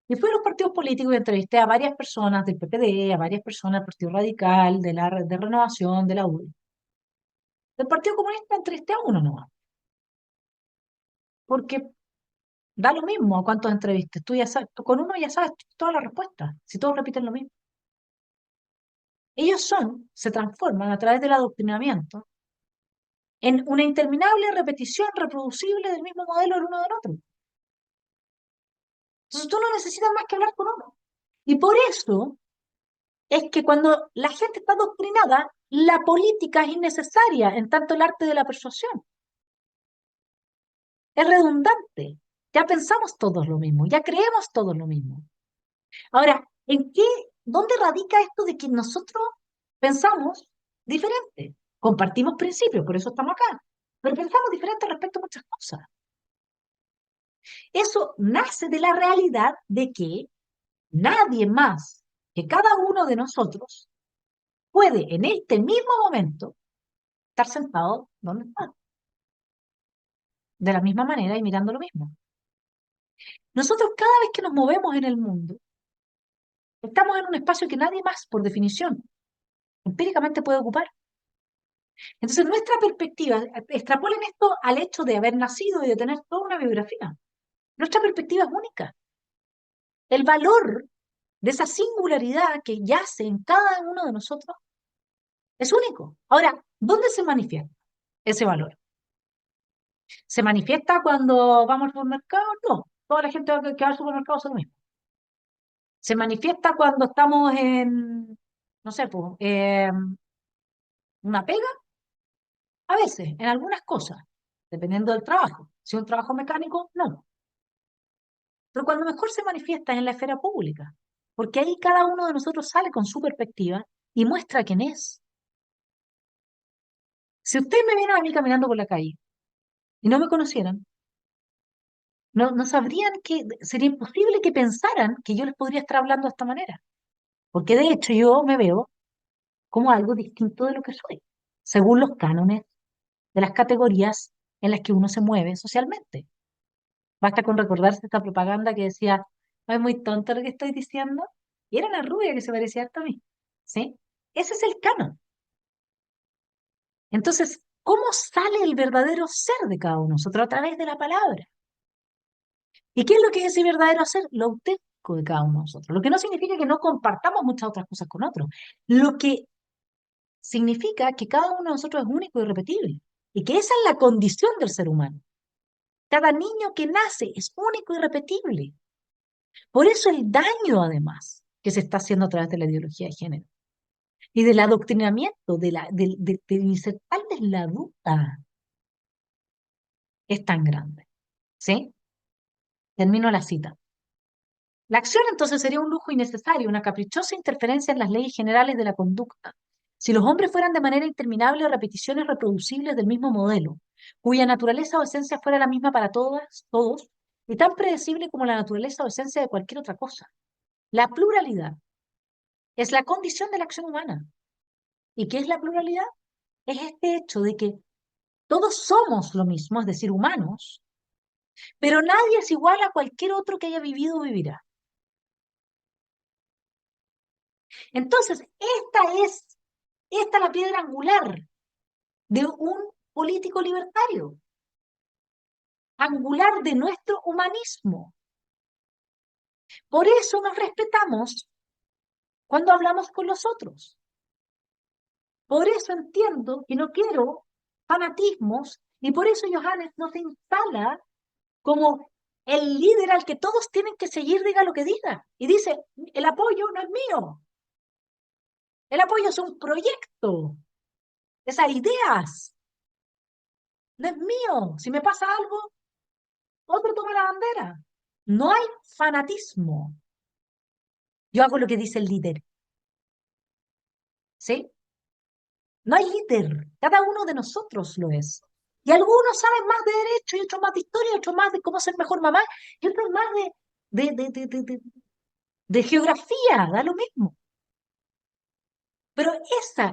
Y fui a los partidos políticos y entrevisté a varias personas del PPD, a varias personas del Partido Radical, de la de Renovación, de la UDI. Del Partido Comunista entrevisté a uno nomás, porque da lo mismo a cuántos entrevistas. Tú ya sabes, tú con uno ya sabes todas las respuestas, si todos repiten lo mismo. Ellos se transforman a través del adoctrinamiento en una interminable repetición reproducible del mismo modelo el uno del otro. Entonces tú no necesitas más que hablar con uno. Y por eso es que cuando la gente está adoctrinada, la política es innecesaria, en tanto el arte de la persuasión. Es redundante. Ya pensamos todos lo mismo, ya creemos todos lo mismo. Ahora, dónde radica esto de que nosotros pensamos diferente? Compartimos principios, por eso estamos acá, pero pensamos diferente respecto a muchas cosas. Eso nace de la realidad de que nadie más que cada uno de nosotros puede en este mismo momento estar sentado donde está, de la misma manera y mirando lo mismo. Nosotros cada vez que nos movemos en el mundo, estamos en un espacio que nadie más, por definición, empíricamente puede ocupar. Entonces, nuestra perspectiva, extrapolen esto al hecho de haber nacido y de tener toda una biografía. Nuestra perspectiva es única. El valor de esa singularidad que yace en cada uno de nosotros es único. Ahora, ¿dónde se manifiesta ese valor? ¿Se manifiesta cuando vamos al supermercado? No. Toda la gente que va al supermercado hace lo mismo. ¿Se manifiesta cuando estamos en, no sé, pues, una pega? A veces, en algunas cosas, dependiendo del trabajo. Si es un trabajo mecánico, no. Pero cuando mejor se manifiesta es en la esfera pública, porque ahí cada uno de nosotros sale con su perspectiva y muestra quién es. Si ustedes me vieran a mí caminando por la calle y no me conocieran, no sabrían sería imposible que pensaran que yo les podría estar hablando de esta manera, porque de hecho yo me veo como algo distinto de lo que soy, según los cánones de las categorías en las que uno se mueve socialmente. Basta con recordarse esta propaganda que decía, no es muy tonto lo que estoy diciendo, y era una rubia que se parecía harto a mí, ¿sí? Ese es el canon. Entonces, ¿cómo sale el verdadero ser de cada uno de nosotros? A través de la palabra. ¿Y qué es lo que es ese verdadero ser? Lo auténtico de cada uno de nosotros. Lo que no significa que no compartamos muchas otras cosas con otros. Lo que significa que cada uno de nosotros es único y irrepetible. Y que esa es la condición del ser humano. Cada niño que nace es único y irrepetible. Por eso el daño, además, que se está haciendo a través de la ideología de género y del adoctrinamiento, de insertarles la duda, es tan grande. ¿Sí? Termino la cita. La acción entonces sería un lujo innecesario, una caprichosa interferencia en las leyes generales de la conducta. Si los hombres fueran de manera interminable repeticiones reproducibles del mismo modelo, cuya naturaleza o esencia fuera la misma para todas, todos, y tan predecible como la naturaleza o esencia de cualquier otra cosa. La pluralidad es la condición de la acción humana. ¿Y qué es la pluralidad? Es este hecho de que todos somos lo mismo, es decir, humanos, pero nadie es igual a cualquier otro que haya vivido o vivirá. Entonces, esta es la piedra angular de un político libertario, angular de nuestro humanismo. Por eso nos respetamos cuando hablamos con los otros. Por eso entiendo que no quiero fanatismos y por eso Johannes no se instala como el líder al que todos tienen que seguir, diga lo que diga. Y dice, el apoyo no es mío. El apoyo es un proyecto. Esas ideas. No es mío. Si me pasa algo, otro toma la bandera. No hay fanatismo. Yo hago lo que dice el líder. ¿Sí? No hay líder. Cada uno de nosotros lo es. Y algunos saben más de derecho y otros más de historia, otros más de cómo ser mejor mamá y otros más de geografía. Da lo mismo. Pero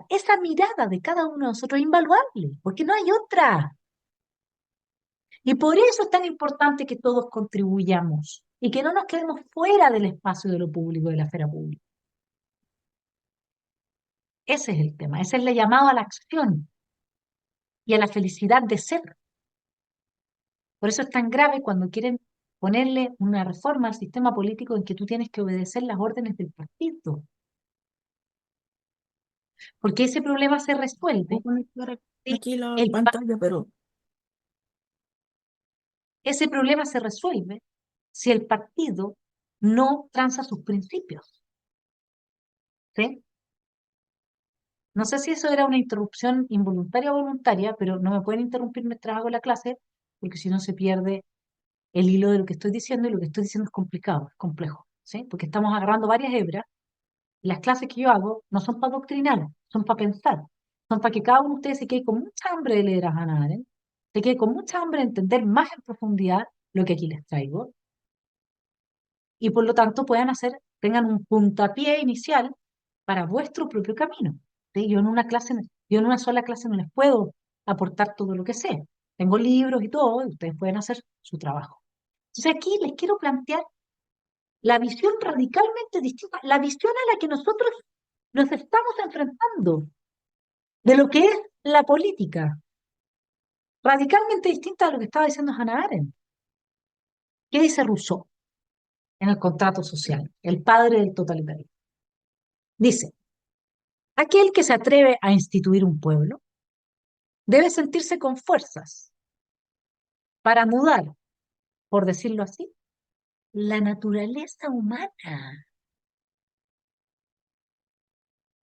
esa mirada de cada uno de nosotros es invaluable, porque no hay otra. Y por eso es tan importante que todos contribuyamos y que no nos quedemos fuera del espacio de lo público, de la esfera pública. Ese es el tema, ese es el llamado a la acción y a la felicidad de ser. Por eso es tan grave cuando quieren ponerle una reforma al sistema político en que tú tienes que obedecer las órdenes del partido. Porque ese problema se resuelve. Voy a conectar si aquí la el pa- pantalla, pero Ese problema se resuelve si el partido no tranza sus principios. ¿Sí? No sé si eso era una interrupción involuntaria o voluntaria, pero no me pueden interrumpir mientras hago la clase, porque si no se pierde el hilo de lo que estoy diciendo, y lo que estoy diciendo es complicado, es complejo, ¿sí? Porque estamos agarrando varias hebras. Las clases que yo hago no son para adoctrinar, son para pensar, son para que cada uno de ustedes se quede con mucha hambre de leer a Hannah Arendt, se quede con mucha hambre de entender más en profundidad lo que aquí les traigo, y por lo tanto tengan un puntapié inicial para vuestro propio camino. ¿Sí? Yo en una sola clase no les puedo aportar todo lo que sé. Tengo libros y todo, y ustedes pueden hacer su trabajo. Entonces aquí les quiero plantear la visión radicalmente distinta, la visión a la que nosotros nos estamos enfrentando de lo que es la política, radicalmente distinta a lo que estaba diciendo Hannah Arendt. ¿Qué dice Rousseau en el contrato social, el padre del totalitarismo? Dice, aquel que se atreve a instituir un pueblo debe sentirse con fuerzas para mudar, por decirlo así, la naturaleza humana.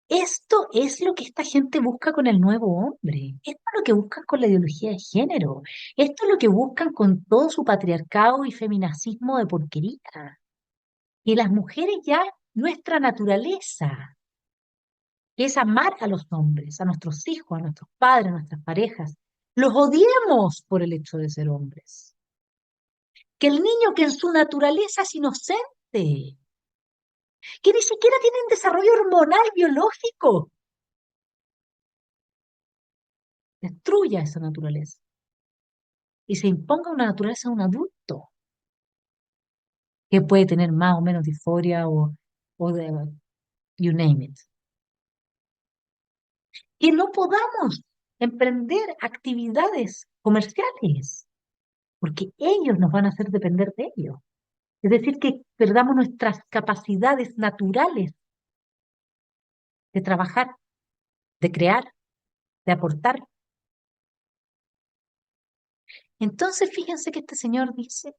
Esto es lo que esta gente busca con el nuevo hombre. Esto es lo que buscan con la ideología de género. Esto es lo que buscan con todo su patriarcado y feminacismo de porquería. Y las mujeres ya, nuestra naturaleza, que es amar a los hombres, a nuestros hijos, a nuestros padres, a nuestras parejas. Los odiemos por el hecho de ser hombres. Que el niño que en su naturaleza es inocente, que ni siquiera tiene un desarrollo hormonal biológico, destruya esa naturaleza y se imponga una naturaleza de un adulto que puede tener más o menos disforia o de, you name it. Que no podamos emprender actividades comerciales, porque ellos nos van a hacer depender de ellos. Es decir, que perdamos nuestras capacidades naturales de trabajar, de crear, de aportar. Entonces, fíjense que este señor dice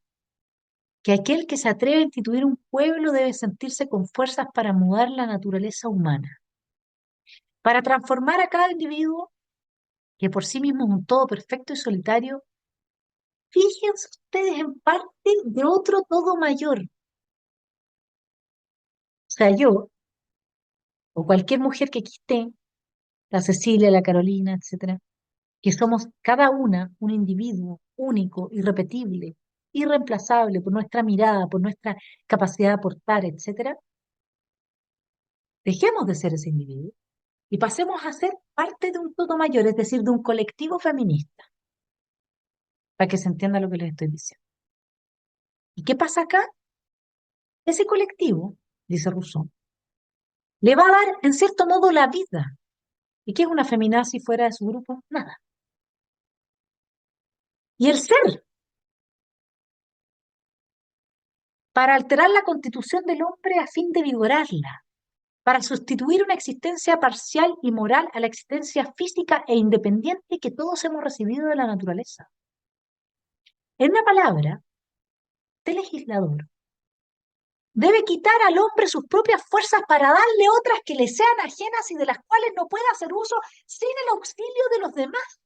que aquel que se atreve a instituir un pueblo debe sentirse con fuerzas para mudar la naturaleza humana, para transformar a cada individuo, que por sí mismo es un todo perfecto y solitario. Fíjense ustedes en parte de otro todo mayor. O sea, yo, o cualquier mujer que aquí esté, la Cecilia, la Carolina, etcétera, que somos cada una un individuo único, irrepetible, irreemplazable por nuestra mirada, por nuestra capacidad de aportar, etcétera, dejemos de ser ese individuo y pasemos a ser parte de un todo mayor, es decir, de un colectivo feminista, para que se entienda lo que les estoy diciendo. ¿Y qué pasa acá? Ese colectivo, dice Rousseau, le va a dar, en cierto modo, la vida. ¿Y qué es una feminazi fuera de su grupo? Nada. Y el ser, para alterar la constitución del hombre a fin de vigorarla, para sustituir una existencia parcial y moral a la existencia física e independiente que todos hemos recibido de la naturaleza. En una palabra, este legislador debe quitar al hombre sus propias fuerzas para darle otras que le sean ajenas y de las cuales no pueda hacer uso sin el auxilio de los demás.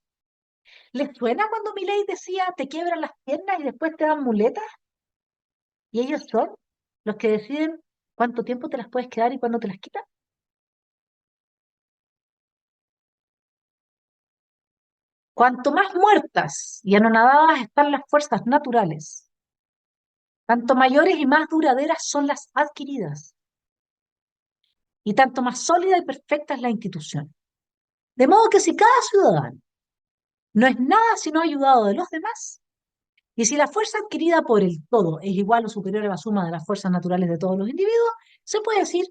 ¿Les suena cuando Milei decía te quiebran las piernas y después te dan muletas? Y ellos son los que deciden cuánto tiempo te las puedes quedar y cuándo te las quitan. Cuanto más muertas y anonadadas están las fuerzas naturales, tanto mayores y más duraderas son las adquiridas, y tanto más sólida y perfecta es la institución. De modo que si cada ciudadano no es nada sino ayudado de los demás, y si la fuerza adquirida por el todo es igual o superior a la suma de las fuerzas naturales de todos los individuos, se puede decir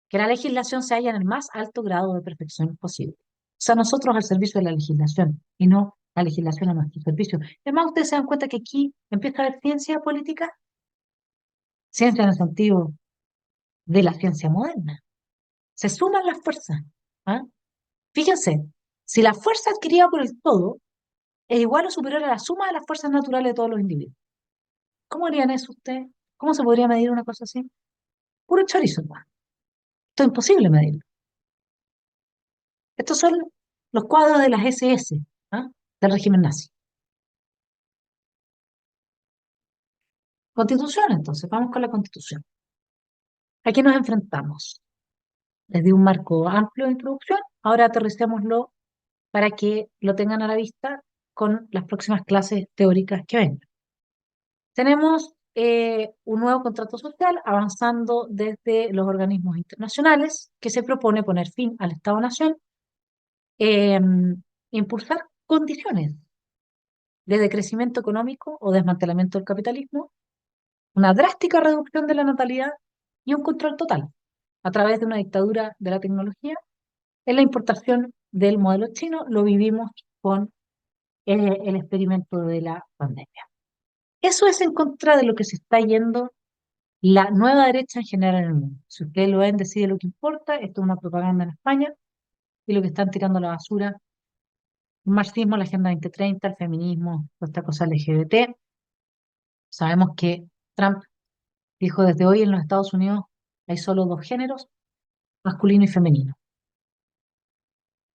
que la legislación se halla en el más alto grado de perfección posible. O sea, nosotros al servicio de la legislación y no la legislación a nuestro servicio. Además, ustedes se dan cuenta que aquí empieza a haber ciencia política, ciencia en el sentido de la ciencia moderna. Se suman las fuerzas. ¿Ah? Fíjense, si la fuerza adquirida por el todo es igual o superior a la suma de las fuerzas naturales de todos los individuos. ¿Cómo harían eso ustedes? ¿Cómo se podría medir una cosa así? Puro chorizo, hermano. Esto es imposible medirlo. Estos son los cuadros de las SS, ¿ah? Del régimen nazi. Constitución, entonces, vamos con la Constitución. ¿A qué nos enfrentamos? Les di un marco amplio de introducción, ahora aterricémoslo para que lo tengan a la vista con las próximas clases teóricas que vengan. Tenemos un nuevo contrato social avanzando desde los organismos internacionales que se propone poner fin al Estado-Nación, eh, impulsar condiciones de decrecimiento económico o desmantelamiento del capitalismo, una drástica reducción de la natalidad y un control total a través de una dictadura de la tecnología en la importación del modelo chino. Lo vivimos con el experimento de la pandemia. Eso es en contra de lo que se está yendo la nueva derecha en general en el mundo. Si ustedes lo ven, decide lo que importa, esto es una propaganda en España, y lo que están tirando a la basura, el marxismo, la Agenda 2030, el feminismo, toda esta cosa LGBT. Sabemos que Trump dijo desde hoy en los Estados Unidos hay solo dos géneros, masculino y femenino.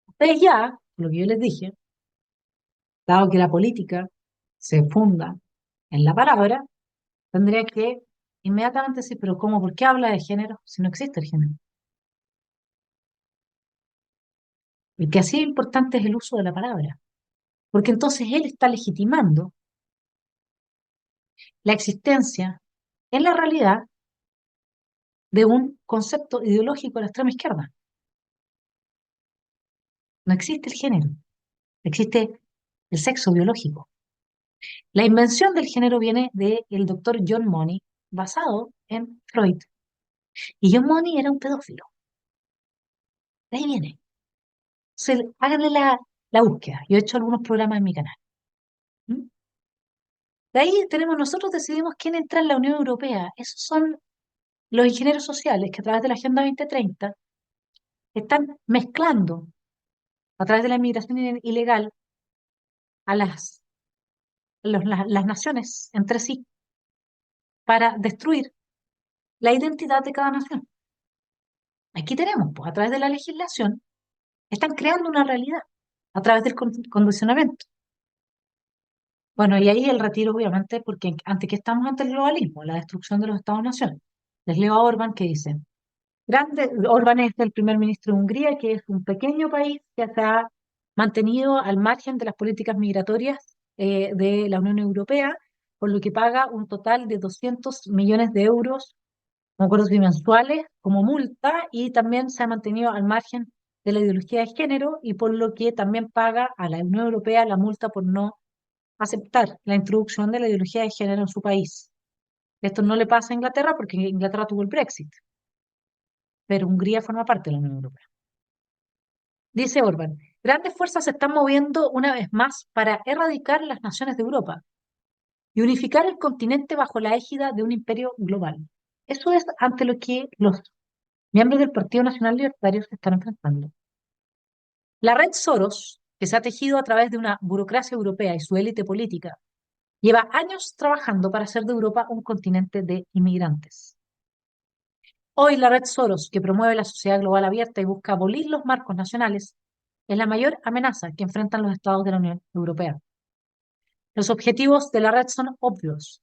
Ustedes ya, lo que yo les dije, dado que la política se funda en la palabra, tendría que inmediatamente decir, pero ¿cómo? ¿Por qué habla de género si no existe el género? Y que así importante es el uso de la palabra, porque entonces él está legitimando la existencia en la realidad de un concepto ideológico de la extrema izquierda. No existe el género, existe el sexo biológico. La invención del género viene del doctor John Money, basado en Freud. Y John Money era un pedófilo. De ahí viene. Háganle la búsqueda. Yo he hecho algunos programas en mi canal. ¿Mm? De ahí tenemos, nosotros decidimos quién entra en la Unión Europea. Esos son los ingenieros sociales que a través de la Agenda 2030 están mezclando a través de la inmigración ilegal a las naciones entre sí para destruir la identidad de cada nación. Aquí tenemos, pues, a través de la legislación, están creando una realidad a través del condicionamiento. Bueno, y ahí el retiro, obviamente, porque ante que estamos ante el globalismo, la destrucción de los Estados-nación. Les leo a Orbán que dice, Orbán es el primer ministro de Hungría, que es un pequeño país que se ha mantenido al margen de las políticas migratorias de la Unión Europea, por lo que paga un total de 200 millones de euros, no me acuerdo si mensuales, como multa, y también se ha mantenido al margen de la ideología de género, y por lo que también paga a la Unión Europea la multa por no aceptar la introducción de la ideología de género en su país. Esto no le pasa a Inglaterra porque Inglaterra tuvo el Brexit, pero Hungría forma parte de la Unión Europea. Dice Orbán, grandes fuerzas se están moviendo una vez más para erradicar las naciones de Europa. y unificar el continente bajo la égida de un imperio global. Eso es ante lo que los miembros del Partido Nacional Libertario se están enfrentando. La red Soros, que se ha tejido a través de una burocracia europea y su élite política, lleva años trabajando para hacer de Europa un continente de inmigrantes. Hoy la red Soros, que promueve la sociedad global abierta y busca abolir los marcos nacionales, es la mayor amenaza que enfrentan los estados de la Unión Europea. Los objetivos de la red son obvios: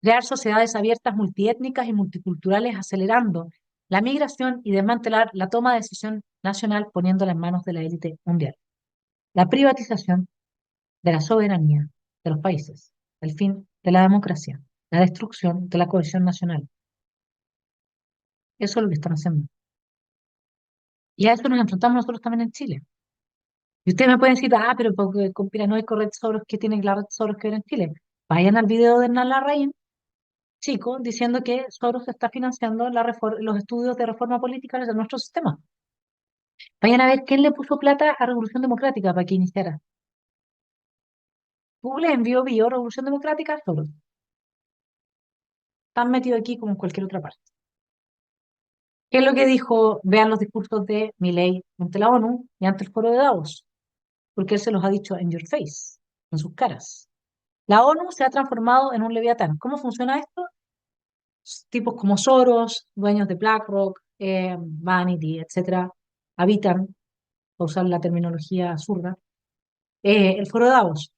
crear sociedades abiertas, multiétnicas y multiculturales, acelerando la migración y desmantelar la toma de decisión nacional poniéndola en manos de la élite mundial. La privatización de la soberanía de los países, el fin de la democracia, la destrucción de la cohesión nacional. Eso es lo que están haciendo. Y a eso nos enfrentamos nosotros también en Chile. Y ustedes me pueden decir, pero porque conspiranoico Red Soros, ¿qué tiene la Red Soros que ver en Chile? Vayan al video de Hernán Larraín, chico, diciendo que Soros está financiando los estudios de reforma política de nuestro sistema. Vayan a ver quién le puso plata a Revolución Democrática para que iniciara. Google envió Revolución Democrática a Soros. Están metidos aquí como en cualquier otra parte. ¿Qué es lo que dijo? Vean los discursos de Milei ante la ONU y ante el foro de Davos, porque él se los ha dicho en your face, en sus caras. La ONU se ha transformado en un leviatán. ¿Cómo funciona esto? Tipos como Soros, dueños de BlackRock, Vanity, etcétera, habitan, para usar la terminología zurda, el foro de Davos.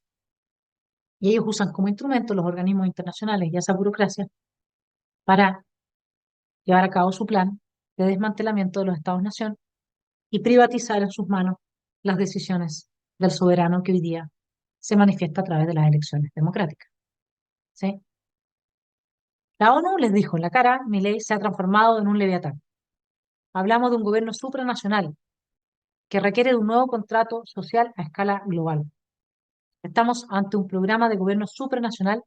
Y ellos usan como instrumento los organismos internacionales y esa burocracia para llevar a cabo su plan de desmantelamiento de los Estados-nación y privatizar en sus manos las decisiones del soberano que hoy día se manifiesta a través de las elecciones democráticas. ¿Sí? La ONU les dijo en la cara: Milei se ha transformado en un leviatán. Hablamos de un gobierno supranacional que requiere de un nuevo contrato social a escala global. Estamos ante un programa de gobierno supranacional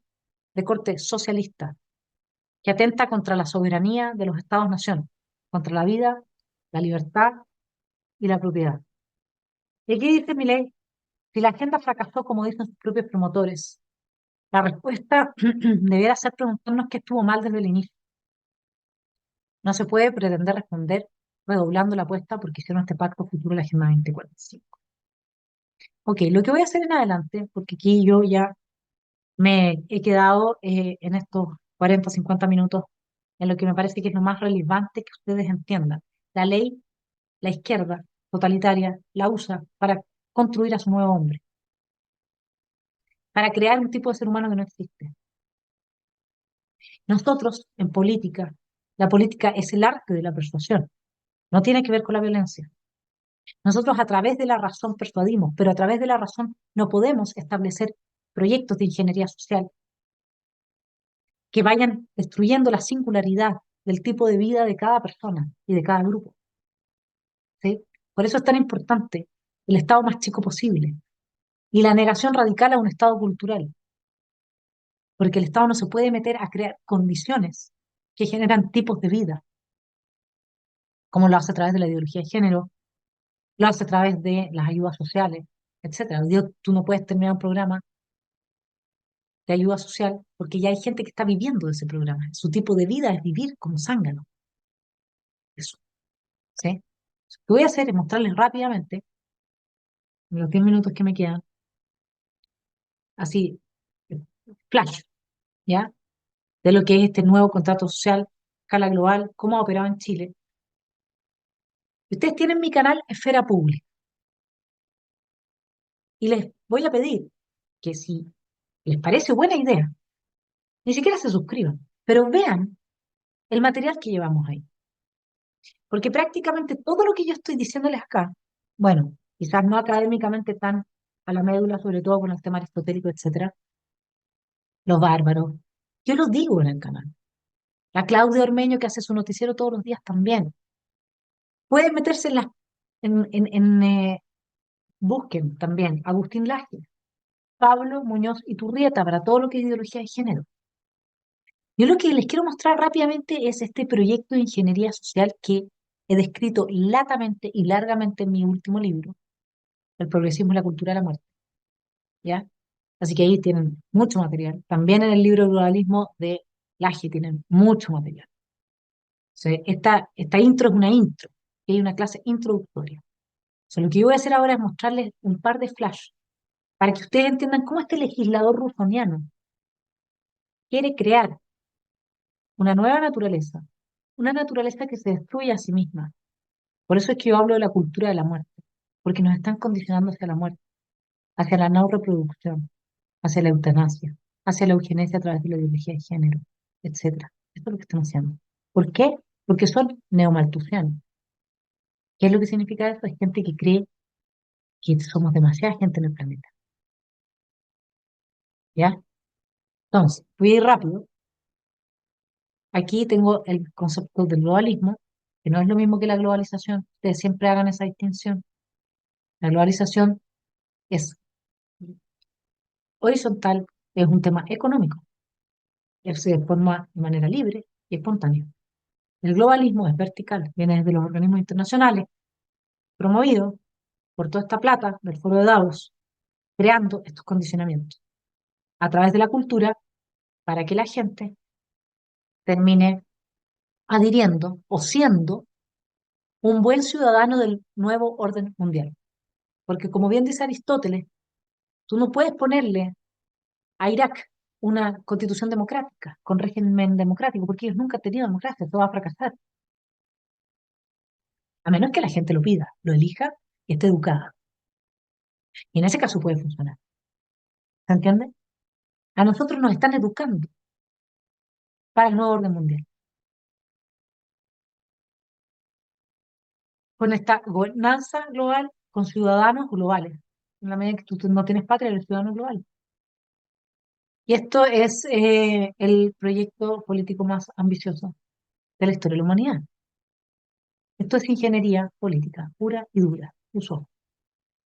de corte socialista que atenta contra la soberanía de los Estados-nación, contra la vida, la libertad y la propiedad. Y aquí dice Milei: si la agenda fracasó, como dicen sus propios promotores, la respuesta debiera ser preguntarnos qué estuvo mal desde el inicio. No se puede pretender responder redoblando la apuesta porque hicieron este pacto futuro en la Agenda 2045. Ok, lo que voy a hacer en adelante, porque aquí yo ya me he quedado en estos 40 o 50 minutos en lo que me parece que es lo más relevante que ustedes entiendan. La ley, la izquierda totalitaria, la usa para construir a su nuevo hombre, para crear un tipo de ser humano que no existe. Nosotros, en política, la política es el arte de la persuasión, no tiene que ver con la violencia. Nosotros a través de la razón persuadimos, pero a través de la razón no podemos establecer proyectos de ingeniería social que vayan destruyendo la singularidad del tipo de vida de cada persona y de cada grupo. ¿Sí? Por eso es tan importante el Estado más chico posible y la negación radical a un Estado cultural, porque el Estado no se puede meter a crear condiciones que generan tipos de vida, como lo hace a través de la ideología de género, lo hace a través de las ayudas sociales, etcétera. Tú no puedes terminar un programa de ayuda social porque ya hay gente que está viviendo de ese programa. Su tipo de vida es vivir como zángano. Eso, ¿sí? Lo que voy a hacer es mostrarles rápidamente, en los 10 minutos que me quedan, así, flash, ¿ya? De lo que es este nuevo contrato social, a escala global, cómo ha operado en Chile. Ustedes tienen mi canal Esfera Pública y les voy a pedir que si les parece buena idea, ni siquiera se suscriban, pero vean el material que llevamos ahí. Porque prácticamente todo lo que yo estoy diciéndoles acá, bueno, quizás no académicamente tan a la médula, sobre todo con el tema aristotélico, etcétera, los bárbaros, yo lo digo en el canal. La Claudia Ormeño que hace su noticiero todos los días también. Pueden meterse en las, busquen también Agustín Laje, Pablo Muñoz Iturrieta para todo lo que es ideología de género. Yo lo que les quiero mostrar rápidamente es este proyecto de ingeniería social que he descrito latamente y largamente en mi último libro, El progresismo y la cultura de la muerte. ¿Ya? Así que ahí tienen mucho material. También en el libro Globalismo de Laje tienen mucho material. O sea, esta intro es una intro, y hay una clase introductoria. O sea, lo que yo voy a hacer ahora es mostrarles un par de flash para que ustedes entiendan cómo este legislador rusoniano quiere crear una nueva naturaleza, una naturaleza que se destruye a sí misma. Por eso es que yo hablo de la cultura de la muerte, porque nos están condicionando hacia la muerte, hacia la no reproducción, hacia la eutanasia, hacia la eugenesia a través de la ideología de género, etcétera. Esto es lo que están haciendo. ¿Por qué? Porque son neomalthusianos. ¿Qué es lo que significa eso? Es gente que cree que somos demasiada gente en el planeta. ¿Ya? Entonces, voy a ir rápido. Aquí tengo el concepto del globalismo, que no es lo mismo que la globalización. Ustedes siempre hagan esa distinción. La globalización es horizontal, es un tema económico, se forma de manera libre y espontánea. El globalismo es vertical, viene desde los organismos internacionales, promovido por toda esta plata del foro de Davos, creando estos condicionamientos a través de la cultura para que la gente termine adhiriendo o siendo un buen ciudadano del nuevo orden mundial. Porque como bien dice Aristóteles, tú no puedes ponerle a Irak una constitución democrática, con régimen democrático, porque ellos nunca han tenido democracia, esto va a fracasar. A menos que la gente lo pida, lo elija y esté educada. Y en ese caso puede funcionar. ¿Se entiende? A nosotros nos están educando para el nuevo orden mundial. Con esta gobernanza global, con ciudadanos globales. En la medida que tú no tienes patria, eres ciudadano global. Y esto es el proyecto político más ambicioso de la historia de la humanidad. Esto es ingeniería política, pura y dura, uso.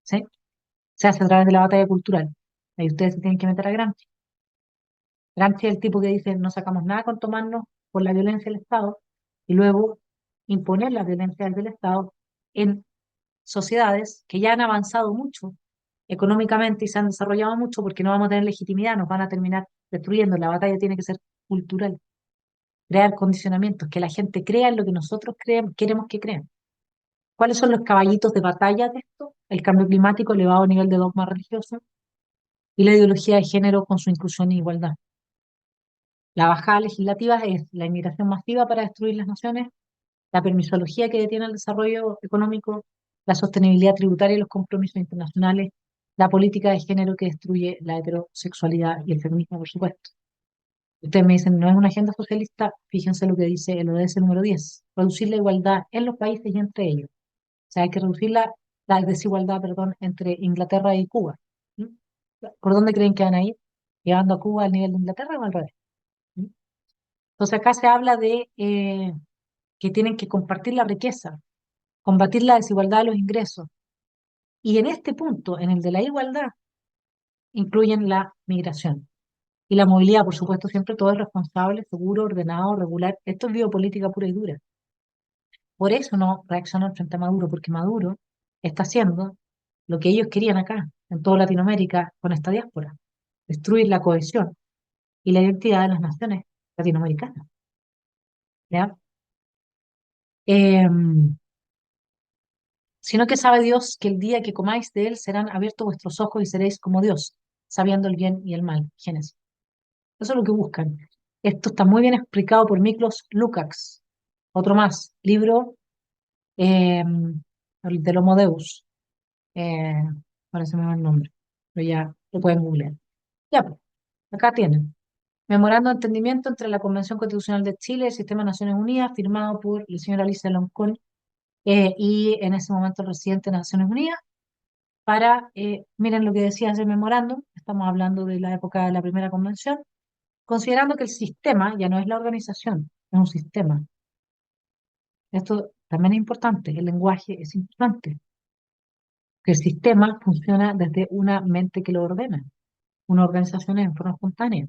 ¿Sí? Se hace a través de la batalla cultural. Ahí ustedes se tienen que meter a Gramsci. Gramsci es el tipo que dice, no sacamos nada con tomarnos por la violencia del Estado y luego imponer la violencia del Estado en sociedades que ya han avanzado mucho económicamente y se han desarrollado mucho porque no vamos a tener legitimidad, nos van a terminar destruyendo. La batalla tiene que ser cultural, crear condicionamientos, que la gente crea en lo que nosotros queremos que crean. ¿Cuáles son los caballitos de batalla de esto? El cambio climático elevado a nivel de dogma religioso y la ideología de género con su inclusión e igualdad. La bajada legislativa es la inmigración masiva para destruir las naciones, la permisología que detiene el desarrollo económico, la sostenibilidad tributaria y los compromisos internacionales, la política de género que destruye la heterosexualidad y el feminismo, por supuesto. Ustedes me dicen, no es una agenda socialista, fíjense lo que dice el ODS número 10, reducir la igualdad en los países y entre ellos. O sea, hay que reducir la desigualdad, perdón, entre Inglaterra y Cuba. ¿Mm? ¿Por dónde creen que van a ir? ¿Llevando a Cuba al nivel de Inglaterra o al revés? ¿Mm? Entonces acá se habla de que tienen que compartir la riqueza, combatir la desigualdad de los ingresos. Y en este punto, en el de la igualdad, incluyen la migración. Y la movilidad, por supuesto, siempre todo es responsable, seguro, ordenado, regular. Esto es biopolítica pura y dura. Por eso no reaccionan frente a Maduro, porque Maduro está haciendo lo que ellos querían acá, en toda Latinoamérica, con esta diáspora, destruir la cohesión y la identidad de las naciones latinoamericanas. ¿Ya? Em, sino que sabe Dios que el día que comáis de él serán abiertos vuestros ojos y seréis como Dios, sabiendo el bien y el mal. Génesis. Eso es lo que buscan. Esto está muy bien explicado por Miklos Lukács. Otro más, libro eh, el del Homo Deus. Eh, ahora se me va el nombre, pero ya lo pueden googlear. Ya, pues, acá tienen. Memorando de entendimiento entre la Convención Constitucional de Chile y el Sistema de Naciones Unidas, firmado por la señora Alicia Loncón y en ese momento el presidente de Naciones Unidas, para, miren lo que decía ese memorándum, estamos hablando de la época de la primera convención, considerando que el sistema ya no es la organización, es un sistema. Esto también es importante, el lenguaje es importante, que el sistema funciona desde una mente que lo ordena, una organización en forma espontánea.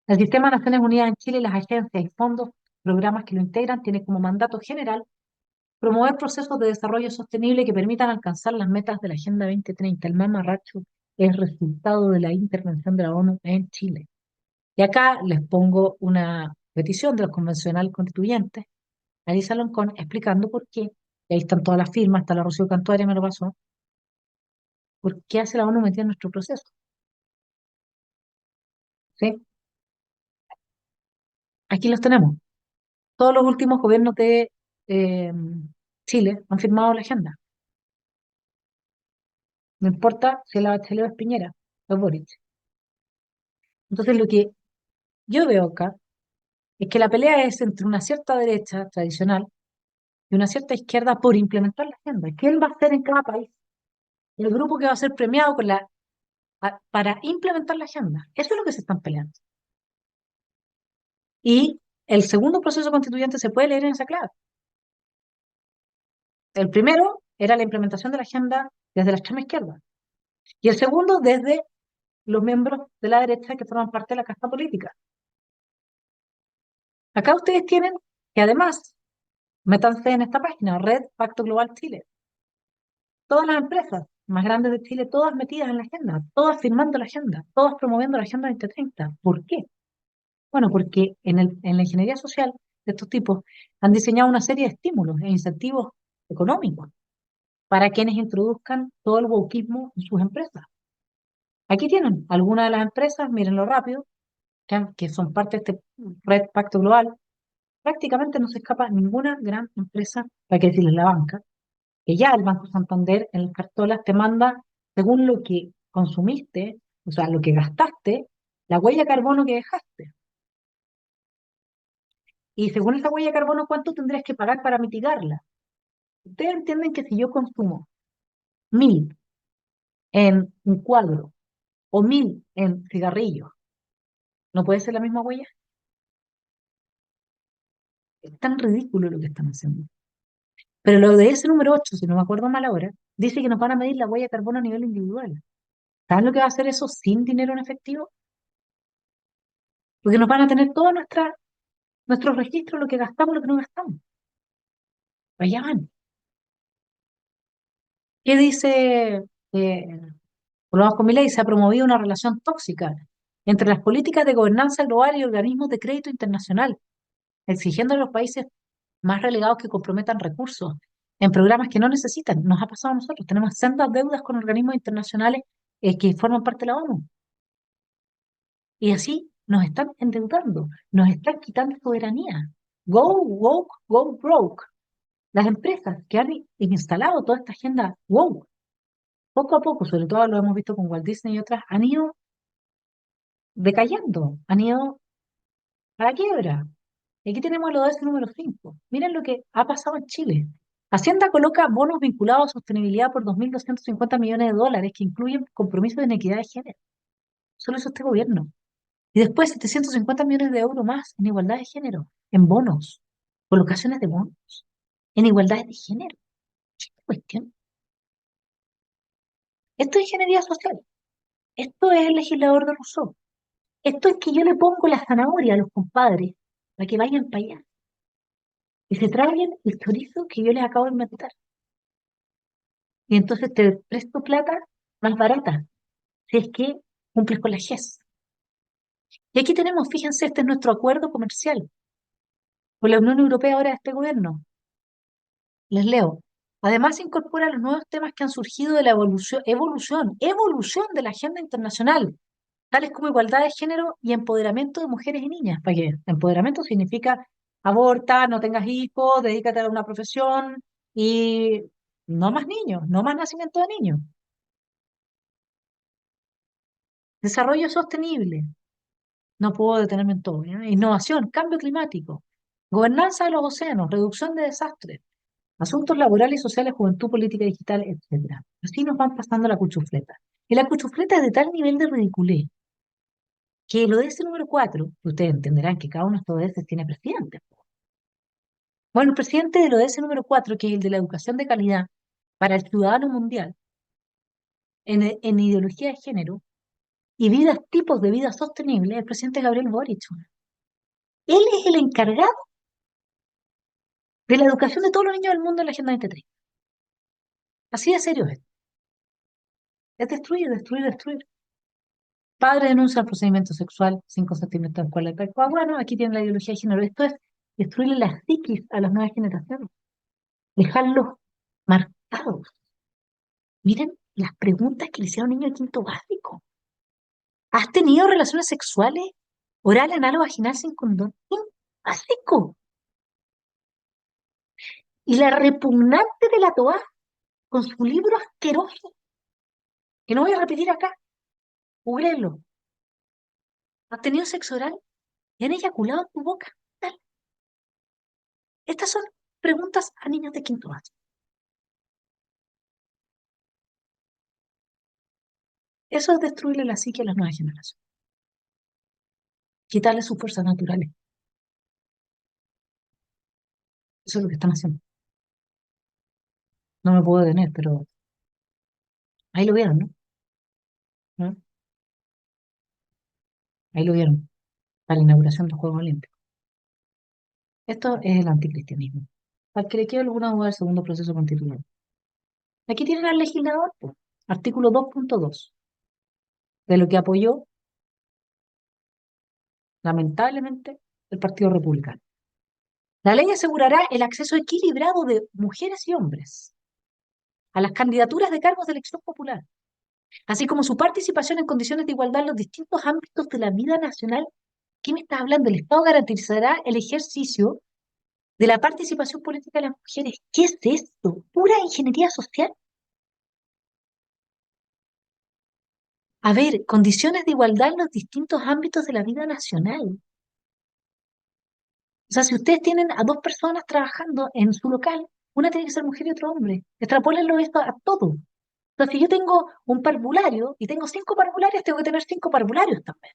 El sistema de Naciones Unidas en Chile y las agencias y fondos, programas que lo integran, tiene como mandato general promover procesos de desarrollo sostenible que permitan alcanzar las metas de la Agenda 2030, el mamarracho es resultado de la intervención de la ONU en Chile. Y acá les pongo una petición de los convencionales constituyentes a Elisa Loncón explicando por qué, y ahí están todas las firmas, está la Rocío Cantuaria, me lo pasó, por qué hace la ONU metida en nuestro proceso. ¿Sí? Aquí los tenemos. Todos los últimos gobiernos de eh, Chile han firmado la agenda. No importa si es la Bachelet o es Piñera o es Boric. Entonces lo que yo veo acá es que la pelea es entre una cierta derecha tradicional y una cierta izquierda por implementar la agenda. ¿Quién va a ser en cada país el grupo que va a ser premiado con para implementar la agenda? Eso es lo que se están peleando. Y el segundo proceso constituyente se puede leer en esa clave. El primero era la implementación de la agenda desde la extrema izquierda. Y el segundo desde los miembros de la derecha que forman parte de la casta política. Acá ustedes tienen que además, métanse en esta página, Red Pacto Global Chile. Todas las empresas más grandes de Chile, todas metidas en la agenda, todas firmando la agenda, todas promoviendo la Agenda 2030. ¿Por qué? Bueno, porque en la ingeniería social de estos tipos han diseñado una serie de estímulos e incentivos económicos para quienes introduzcan todo el wokismo en sus empresas. Aquí tienen algunas de las empresas, mírenlo rápido, que son parte de este Red Pacto Global. Prácticamente no se escapa ninguna gran empresa, para que decirles la banca, que ya el Banco Santander en las cartolas te manda, según lo que consumiste, o sea, lo que gastaste, la huella de carbono que dejaste. Y según esa huella de carbono, ¿cuánto tendrías que pagar para mitigarla? Ustedes entienden que si yo consumo 1.000 en un cuadro o 1.000 en cigarrillos, ¿no puede ser la misma huella? Es tan ridículo lo que están haciendo. Pero lo de ese número 8, si no me acuerdo mal ahora, dice que nos van a medir la huella de carbono a nivel individual. ¿Saben lo que va a hacer eso sin dinero en efectivo? Porque nos van a tener todos nuestros registros, lo que gastamos, lo que no gastamos. Allá van. ¿Qué dice? Eh, Volvamos con mi ley, se ha promovido una relación tóxica entre las políticas de gobernanza global y organismos de crédito internacional, exigiendo a los países más relegados que comprometan recursos en programas que no necesitan. Nos ha pasado a nosotros, tenemos sendas deudas con organismos internacionales que forman parte de la ONU. Y así nos están endeudando, nos están quitando soberanía. Go woke, go broke. Las empresas que han instalado toda esta agenda woke, poco a poco, sobre todo lo hemos visto con Walt Disney y otras, han ido decayendo, han ido a la quiebra. Y aquí tenemos el ODS número 5. Miren lo que ha pasado en Chile. Hacienda coloca bonos vinculados a sostenibilidad por 2.250 millones de dólares que incluyen compromisos de inequidad de género. Solo hizo este gobierno. Y después 750 millones de euros más en igualdad de género, en bonos, colocaciones de bonos, en igualdad de género. ¿Qué cuestión? Esto es ingeniería social. Esto es el legislador de Rousseau. Esto es que yo le pongo la zanahoria a los compadres para que vayan para allá y se traigan el chorizo que yo les acabo de inventar. Y entonces te presto plata más barata, si es que cumples con la GES. Y aquí tenemos, fíjense, este es nuestro acuerdo comercial con la Unión Europea ahora de este gobierno. Les leo. Además, incorpora los nuevos temas que han surgido de la evolución de la agenda internacional, tales como igualdad de género y empoderamiento de mujeres y niñas. ¿Para qué? Empoderamiento significa aborta, no tengas hijos, dedícate a una profesión y no más niños, no más nacimiento de niños. Desarrollo sostenible. No puedo detenerme en todo, ¿ya? Innovación, cambio climático, gobernanza de los océanos, reducción de desastres, asuntos laborales y sociales, juventud, política digital, etcétera. Así nos van pasando la cuchufleta. Y la cuchufleta es de tal nivel de ridiculez que lo de ese número 4, ustedes entenderán que cada uno de estos ODS tiene presidente. Bueno, el presidente de lo de ese número 4, que es el de la educación de calidad para el ciudadano mundial, en ideología de género y tipos de vida sostenible, el presidente Gabriel Boric. Él es el encargado de la educación de todos los niños del mundo en la Agenda 2030. Así de serio es. Es destruir, destruir, destruir. Padre denuncia el procedimiento sexual sin consentimiento del cual le pecó. Bueno, aquí tiene la ideología de género. Esto es destruirle la psiquis a las nuevas generaciones, dejarlos marcados. Miren las preguntas que le hicieron a un niño de quinto básico. ¿Has tenido relaciones sexuales oral, anal o vaginal sin condón? Quinto básico. Y la repugnante de la Toa con su libro asqueroso, que no voy a repetir acá, googleenlo. ¿Has tenido sexo oral y han eyaculado en tu boca? Tal. Estas son preguntas a niños de quinto básico. Eso es destruirle la psique a las nuevas generaciones. Quitarle sus fuerzas naturales. Eso es lo que están haciendo. No me puedo detener, pero ahí lo vieron, ¿no? ¿no? Ahí lo vieron, para la inauguración de los Juegos Olímpicos. Esto es el anticristianismo. Para que le quede alguna duda del segundo proceso constituyente. Aquí tienen al legislador, pues, artículo 2.2, de lo que apoyó, lamentablemente, el Partido Republicano. La ley asegurará el acceso equilibrado de mujeres y hombres a las candidaturas de cargos de elección popular, así como su participación en condiciones de igualdad en los distintos ámbitos de la vida nacional. ¿Qué me está hablando? El Estado garantizará el ejercicio de la participación política de las mujeres. ¿Qué es esto? Pura ingeniería social. A ver, condiciones de igualdad en los distintos ámbitos de la vida nacional. O sea, si ustedes tienen a dos personas trabajando en su local, una tiene que ser mujer y otro hombre. Extrapólenlo esto a todo. Entonces, si yo tengo un parvulario y tengo 5 parvularios, tengo que tener 5 parvularios también.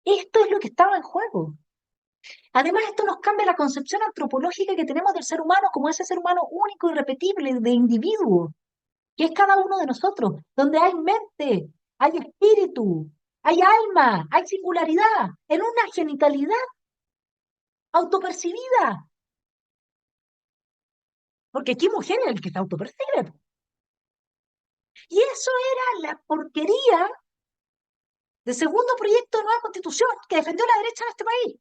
Esto es lo que estaba en juego. Además, esto nos cambia la concepción antropológica que tenemos del ser humano como ese ser humano único, irrepetible, de individuo, que es cada uno de nosotros, donde hay mente, hay espíritu, hay alma, hay singularidad, en una genitalidad autopercibida. Porque aquí mujer es el que se autopercibe. Y eso era la porquería del segundo proyecto de nueva constitución que defendió la derecha en este país.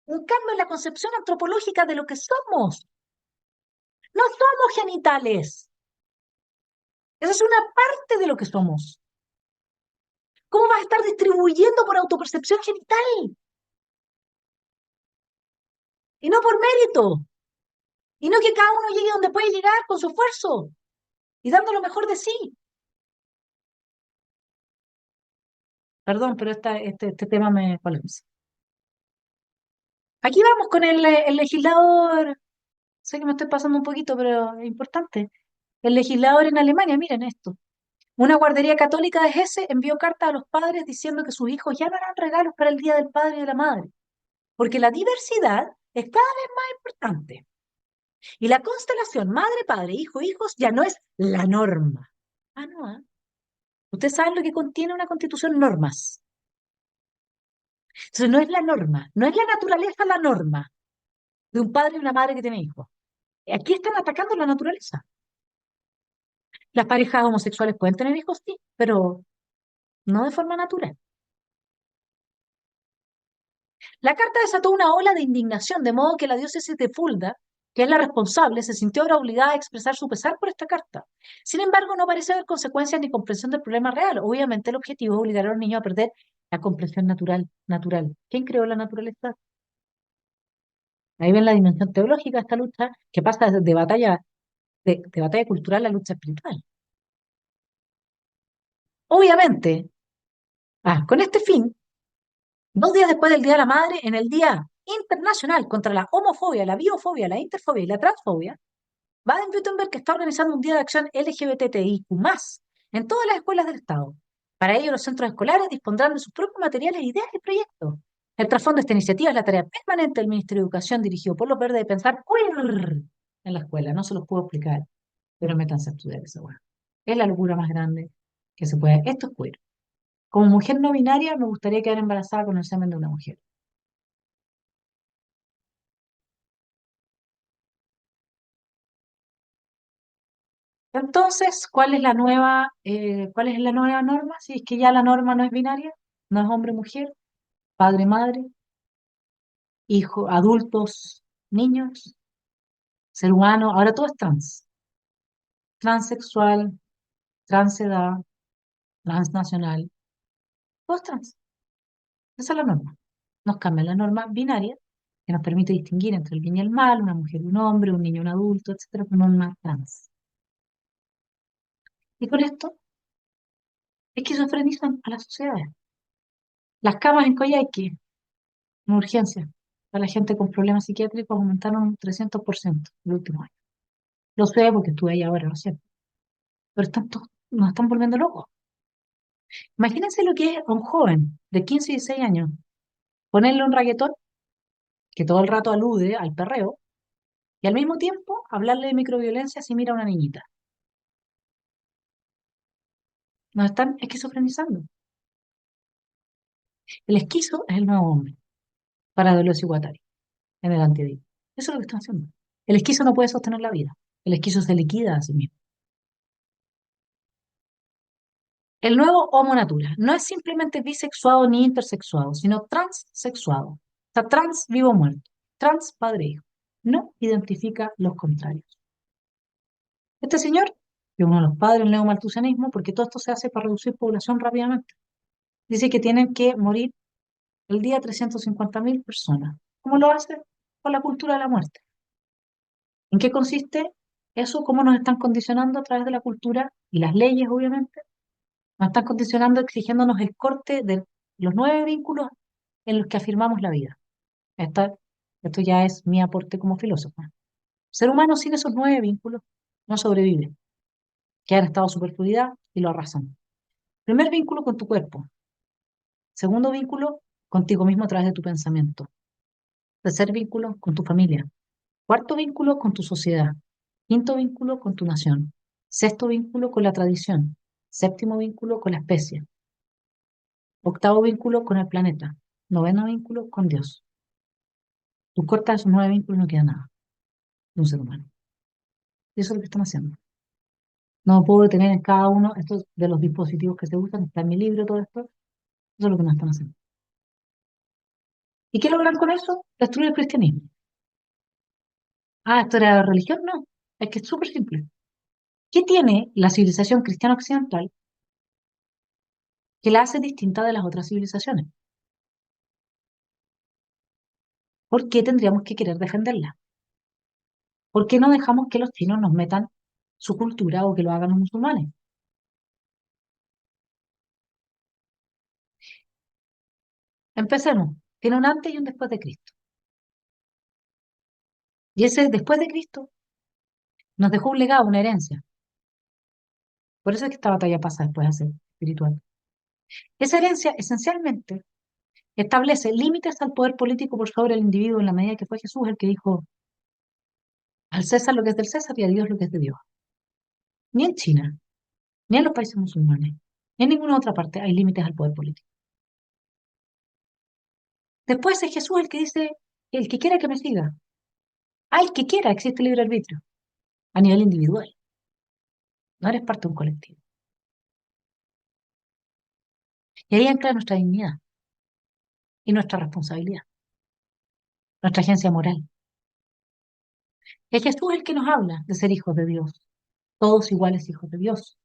Un cambio en la concepción antropológica de lo que somos. No somos genitales. Esa es una parte de lo que somos. ¿Cómo vas a estar distribuyendo por autopercepción genital? Y no por mérito. Y no que cada uno llegue donde puede llegar con su esfuerzo y dando lo mejor de sí. Perdón, pero este tema me colapsa. Aquí vamos con el legislador. Sé que me estoy pasando un poquito, pero es importante. El legislador en Alemania, miren esto. Una guardería católica de Hesse envió cartas a los padres diciendo que sus hijos ya no eran regalos para el Día del Padre y de la Madre, porque la diversidad es cada vez más importante. Y la constelación madre, padre, hijo, hijos ya no es la norma. Ah, no, ¿ah? Ustedes saben lo que contiene una constitución, normas. Entonces no es la norma, no es la naturaleza la norma de un padre y una madre que tiene hijos. Aquí están atacando la naturaleza. Las parejas homosexuales pueden tener hijos, sí, pero no de forma natural. La carta desató una ola de indignación, de modo que la diócesis de Fulda, que es la responsable, se sintió ahora obligada a expresar su pesar por esta carta. Sin embargo, no parece haber consecuencias ni comprensión del problema real. Obviamente, el objetivo es obligar a los niños a perder la comprensión natural. ¿Quién creó la naturaleza? Ahí ven la dimensión teológica de esta lucha, que pasa de batalla cultural a lucha espiritual. Obviamente, con este fin, 2 días después del Día de la Madre, en el Día Internacional contra la Homofobia, la Biofobia, la Interfobia y la Transfobia, Baden-Württemberg está organizando un día de acción LGBTIQ+, en todas las escuelas del Estado. Para ello, los centros escolares dispondrán de sus propios materiales, ideas y proyectos. El trasfondo de esta iniciativa es la tarea permanente del Ministerio de Educación, dirigido por los verdes, de pensar queer en la escuela. No se los puedo explicar, pero métanse a estudiar esa hueá. Es la locura más grande que se puede. Esto es queer. Como mujer no binaria, me gustaría quedar embarazada con el semen de una mujer. Entonces, cuál es la nueva norma? Si es que ya la norma no es binaria, no es hombre-mujer, padre-madre, hijo, adultos, niños, ser humano, ahora todo es trans, transexual, transedad, transnacional, todo es trans. Esa es la norma. Nos cambia la norma binaria, que nos permite distinguir entre el bien y el mal, una mujer y un hombre, un niño y un adulto, etcétera, con norma trans. Y con esto esquizofrenizan a las sociedades. Las camas en Coyhaique, en urgencia, para la gente con problemas psiquiátricos aumentaron un 300% el último año. Lo sé porque estuve ahí ahora, lo sé. Pero nos están volviendo locos. Imagínense lo que es a un joven de 15 y 16 años, ponerle un reggaetón que todo el rato alude al perreo y al mismo tiempo hablarle de microviolencia si mira a una niñita. Nos están esquizofrenizando. El esquizo es el nuevo hombre para Deleuze y Guattari en el antiedipo. Eso es lo que están haciendo. El esquizo no puede sostener la vida. El esquizo se liquida a sí mismo. El nuevo Homo Natura no es simplemente bisexuado ni intersexuado, sino transsexuado. O sea, trans vivo o muerto, trans padre e hijo. No identifica los contrarios. Este señor, que es uno de los padres del neomalthusianismo, porque todo esto se hace para reducir población rápidamente, dice que tienen que morir el día 350.000 personas. ¿Cómo lo hace? Con la cultura de la muerte. ¿En qué consiste eso? ¿Cómo nos están condicionando a través de la cultura y las leyes, obviamente? Nos están condicionando, exigiéndonos el corte de los 9 vínculos en los que afirmamos la vida. Esta- Esto ya es mi aporte como filósofo. El ser humano sin esos 9 vínculos no sobrevive. Queda en estado de superfluidad y lo arrasan. Primer vínculo con tu cuerpo. Segundo vínculo contigo mismo a través de tu pensamiento. Tercer vínculo con tu familia. Cuarto vínculo con tu sociedad. Quinto vínculo con tu nación. Sexto vínculo con la tradición. Séptimo vínculo con la especie. Octavo vínculo con el planeta. Noveno vínculo con Dios. Tú cortas esos 9 vínculos y no queda nada de un ser humano. Y eso es lo que están haciendo. No puedo detener en cada uno estos de los dispositivos que se usan, está en mi libro, todo esto. Eso es lo que nos están haciendo. ¿Y qué logran con eso? Destruir el cristianismo. Ah, ¿esto era religión? No. Es que es súper simple. ¿Qué tiene la civilización cristiana occidental que la hace distinta de las otras civilizaciones? ¿Por qué tendríamos que querer defenderla? ¿Por qué no dejamos que los chinos nos metan su cultura o que lo hagan los musulmanes? Empecemos. Tiene un antes y un después de Cristo. Y ese después de Cristo nos dejó un legado, una herencia. Por eso es que esta batalla pasa después a ser espiritual. Esa herencia esencialmente establece límites al poder político por sobre el individuo en la medida que fue Jesús el que dijo al César lo que es del César y a Dios lo que es de Dios. Ni en China, ni en los países musulmanes, ni en ninguna otra parte hay límites al poder político. Después es Jesús el que dice, el que quiera que me siga. Ah, el que quiera, existe libre arbitrio a nivel individual. No eres parte de un colectivo. Y ahí ancla nuestra dignidad y nuestra responsabilidad, nuestra agencia moral. Es Jesús el que nos habla de ser hijos de Dios, todos iguales hijos de Dios,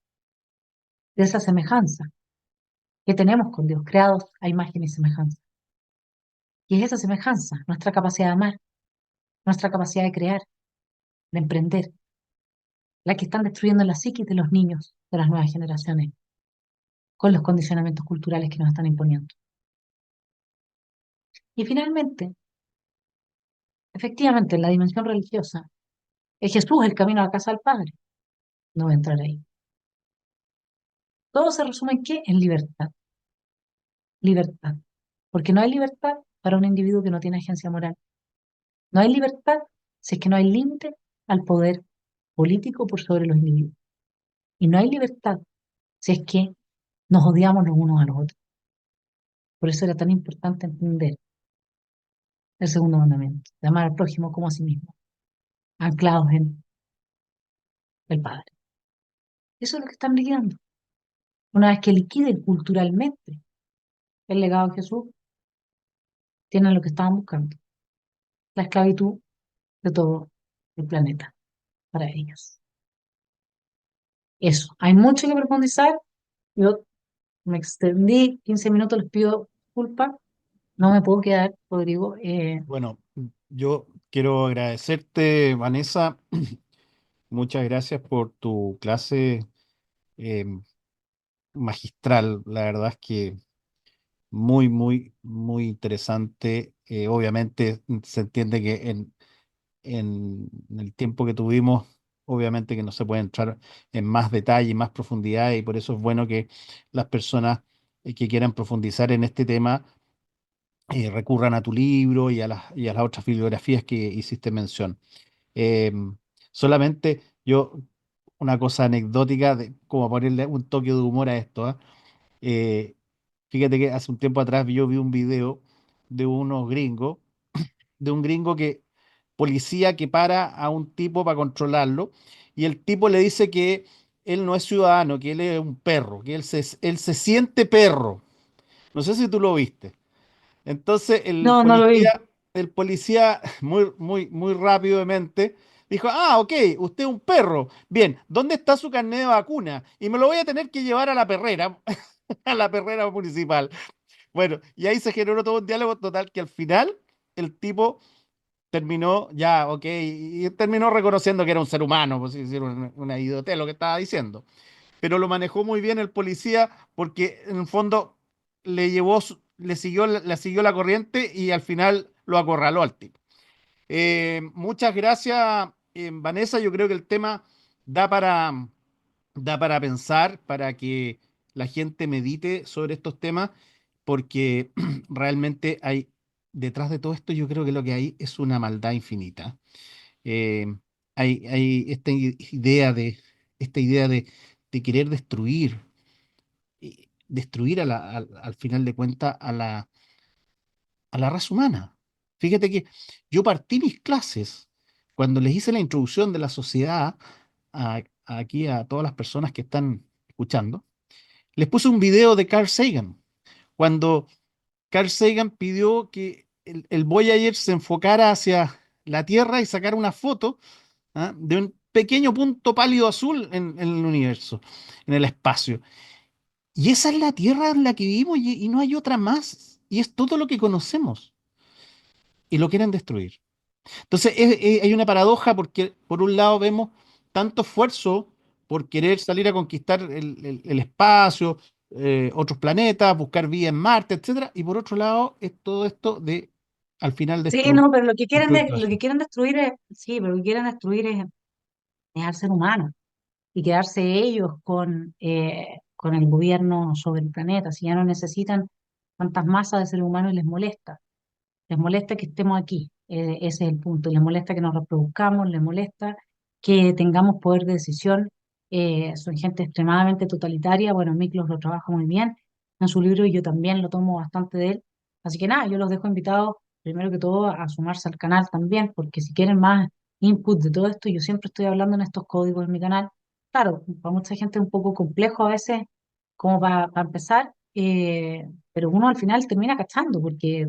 de esa semejanza que tenemos con Dios, creados a imagen y semejanza. Y es esa semejanza, nuestra capacidad de amar, nuestra capacidad de crear, de emprender, la que están destruyendo la psiquis de los niños de las nuevas generaciones con los condicionamientos culturales que nos están imponiendo. Y finalmente, efectivamente, en la dimensión religiosa, es Jesús el camino a la casa del Padre. No voy a entrar ahí. Todo se resume en qué? En libertad. Libertad. Porque no hay libertad para un individuo que no tiene agencia moral. No hay libertad si es que no hay límite al poder político por sobre los individuos. Y no hay libertad si es que nos odiamos los unos a los otros. Por eso era tan importante entender el segundo mandamiento, de amar al prójimo como a sí mismo, anclados en el Padre. Eso es lo que están liquidando. Una vez que liquiden culturalmente el legado de Jesús, tienen lo que estaban buscando, la esclavitud de todo el planeta para ellos. Eso, hay mucho que profundizar. Yo me extendí 15 minutos, les pido disculpas. No me puedo quedar, Rodrigo. Bueno, yo quiero agradecerte, Vanessa. Muchas gracias por tu clase em, magistral. La verdad es que muy, muy, muy interesante. Obviamente se entiende que en el tiempo que tuvimos, obviamente que no se puede entrar en más detalle y más profundidad, y por eso es bueno que las personas que quieran profundizar en este tema recurran a tu libro y a las otras bibliografías que hiciste mención. Em, Solamente yo, una cosa anecdótica, como ponerle un toque de humor a esto, ¿ah? Eh, Fíjate que hace un tiempo atrás yo vi un video de unos gringos, de un gringo policía que para a un tipo para controlarlo, y el tipo le dice que él no es ciudadano, que él es un perro, que él se siente perro. No sé si tú lo viste. Entonces no, no lo vi. el policía muy, muy, muy rápidamente dijo, ah, ok, usted es un perro. Bien, ¿dónde está su carnet de vacuna? Y me lo voy a tener que llevar a la perrera, a la perrera municipal. Bueno, y ahí se generó todo un diálogo total que al final el tipo terminó ya, ok, y terminó reconociendo que era un ser humano, pues sí, era una idiotez lo que estaba diciendo. Pero lo manejó muy bien el policía porque en el fondo le siguió la corriente y al final lo acorraló al tipo. Muchas gracias, Vanessa. Yo creo que el tema da para, da para pensar, para que la gente medite sobre estos temas, porque realmente hay, detrás de todo esto, yo creo que lo que hay es una maldad infinita. Eh, hay esta idea de querer destruir, destruir al final de cuentas a la raza humana. Fíjate que yo partí mis clases cuando les hice la introducción de la sociedad aquí a todas las personas que están escuchando. Les puse un video de Carl Sagan, cuando Carl Sagan pidió que el Voyager se enfocara hacia la Tierra y sacara una foto, ¿ah?, de un pequeño punto pálido azul en el universo, en el espacio. Y esa es la Tierra en la que vivimos y no hay otra más. Y es todo lo que conocemos. Y lo quieren destruir. Entonces hay una paradoja porque por un lado vemos tanto esfuerzo por querer salir a conquistar el espacio, otros planetas, buscar vida en Marte, etcétera, y por otro lado es todo esto de al final Sí, destruir, no, pero lo que quieren, destruir todo lo eso. que quieren destruir es, sí, pero lo que quieren destruir es al ser humano y quedarse ellos con el gobierno sobre el planeta. Si ya no necesitan tantas masas de seres humanos y les molesta que estemos aquí, ese es el punto, les molesta que nos reproduzcamos, les molesta que tengamos poder de decisión. Son gente extremadamente totalitaria. Bueno, Miklos lo trabaja muy bien en su libro y yo también lo tomo bastante de él. Así que nada, yo los dejo invitados, primero que todo, a sumarse al canal también, porque si quieren más input de todo esto, yo siempre estoy hablando en estos códigos en mi canal. Claro, para mucha gente es un poco complejo a veces, como para empezar, pero uno al final termina cachando, porque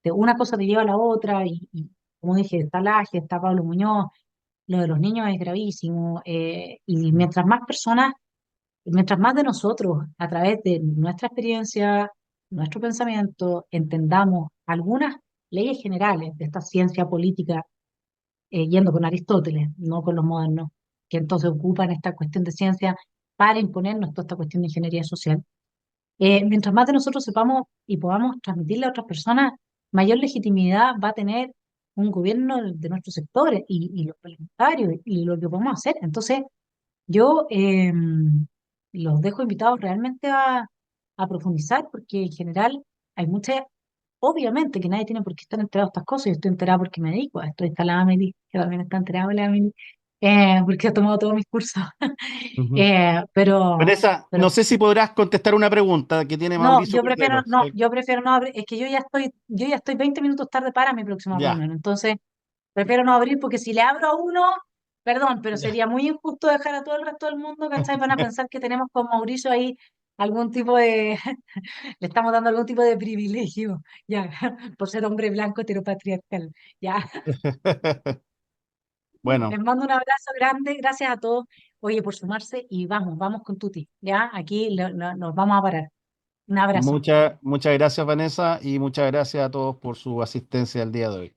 una cosa te lleva a la otra, y como dije, está Laje, está Pablo Muñoz, lo de los niños es gravísimo, y mientras más de nosotros, a través de nuestra experiencia, nuestro pensamiento, entendamos algunas leyes generales de esta ciencia política, yendo con Aristóteles, no con los modernos, que entonces ocupan esta cuestión de ciencia para imponernos toda esta cuestión de ingeniería social. Mientras más de nosotros sepamos y podamos transmitirle a otras personas, mayor legitimidad va a tener un gobierno de nuestros sectores y los parlamentarios y lo que podemos hacer. Entonces, yo los dejo invitados realmente a profundizar, porque en general hay muchas, obviamente que nadie tiene por qué estar enterado de estas cosas. Yo estoy enterada porque me dedico a esto. Está la Amelie, que también está enterada de la Amelie, porque ha tomado todos mis cursos. Ujú. Eh, pero, Vanessa, pero no sé si podrás contestar una pregunta que tiene no, Mauricio Curvelo. yo prefiero no abrir, es que yo ya estoy 20 minutos tarde para mi próxima Ya, reunión, entonces prefiero no abrir, porque si le abro a uno, Perdón, pero Ya. sería muy injusto dejar a todo el resto del mundo, ¿cachai? Van a pensar que tenemos con Mauricio ahí algún tipo de, le estamos dando algún tipo de privilegio, ya, por ser hombre blanco heteropatriarcal, ya. Bueno, Les mando un abrazo grande, gracias a todos, oye, por sumarse y vamos con Tuti, ya, aquí nos vamos a parar. Un abrazo. muchas gracias, Vanessa, y muchas gracias a todos por su asistencia el día de hoy.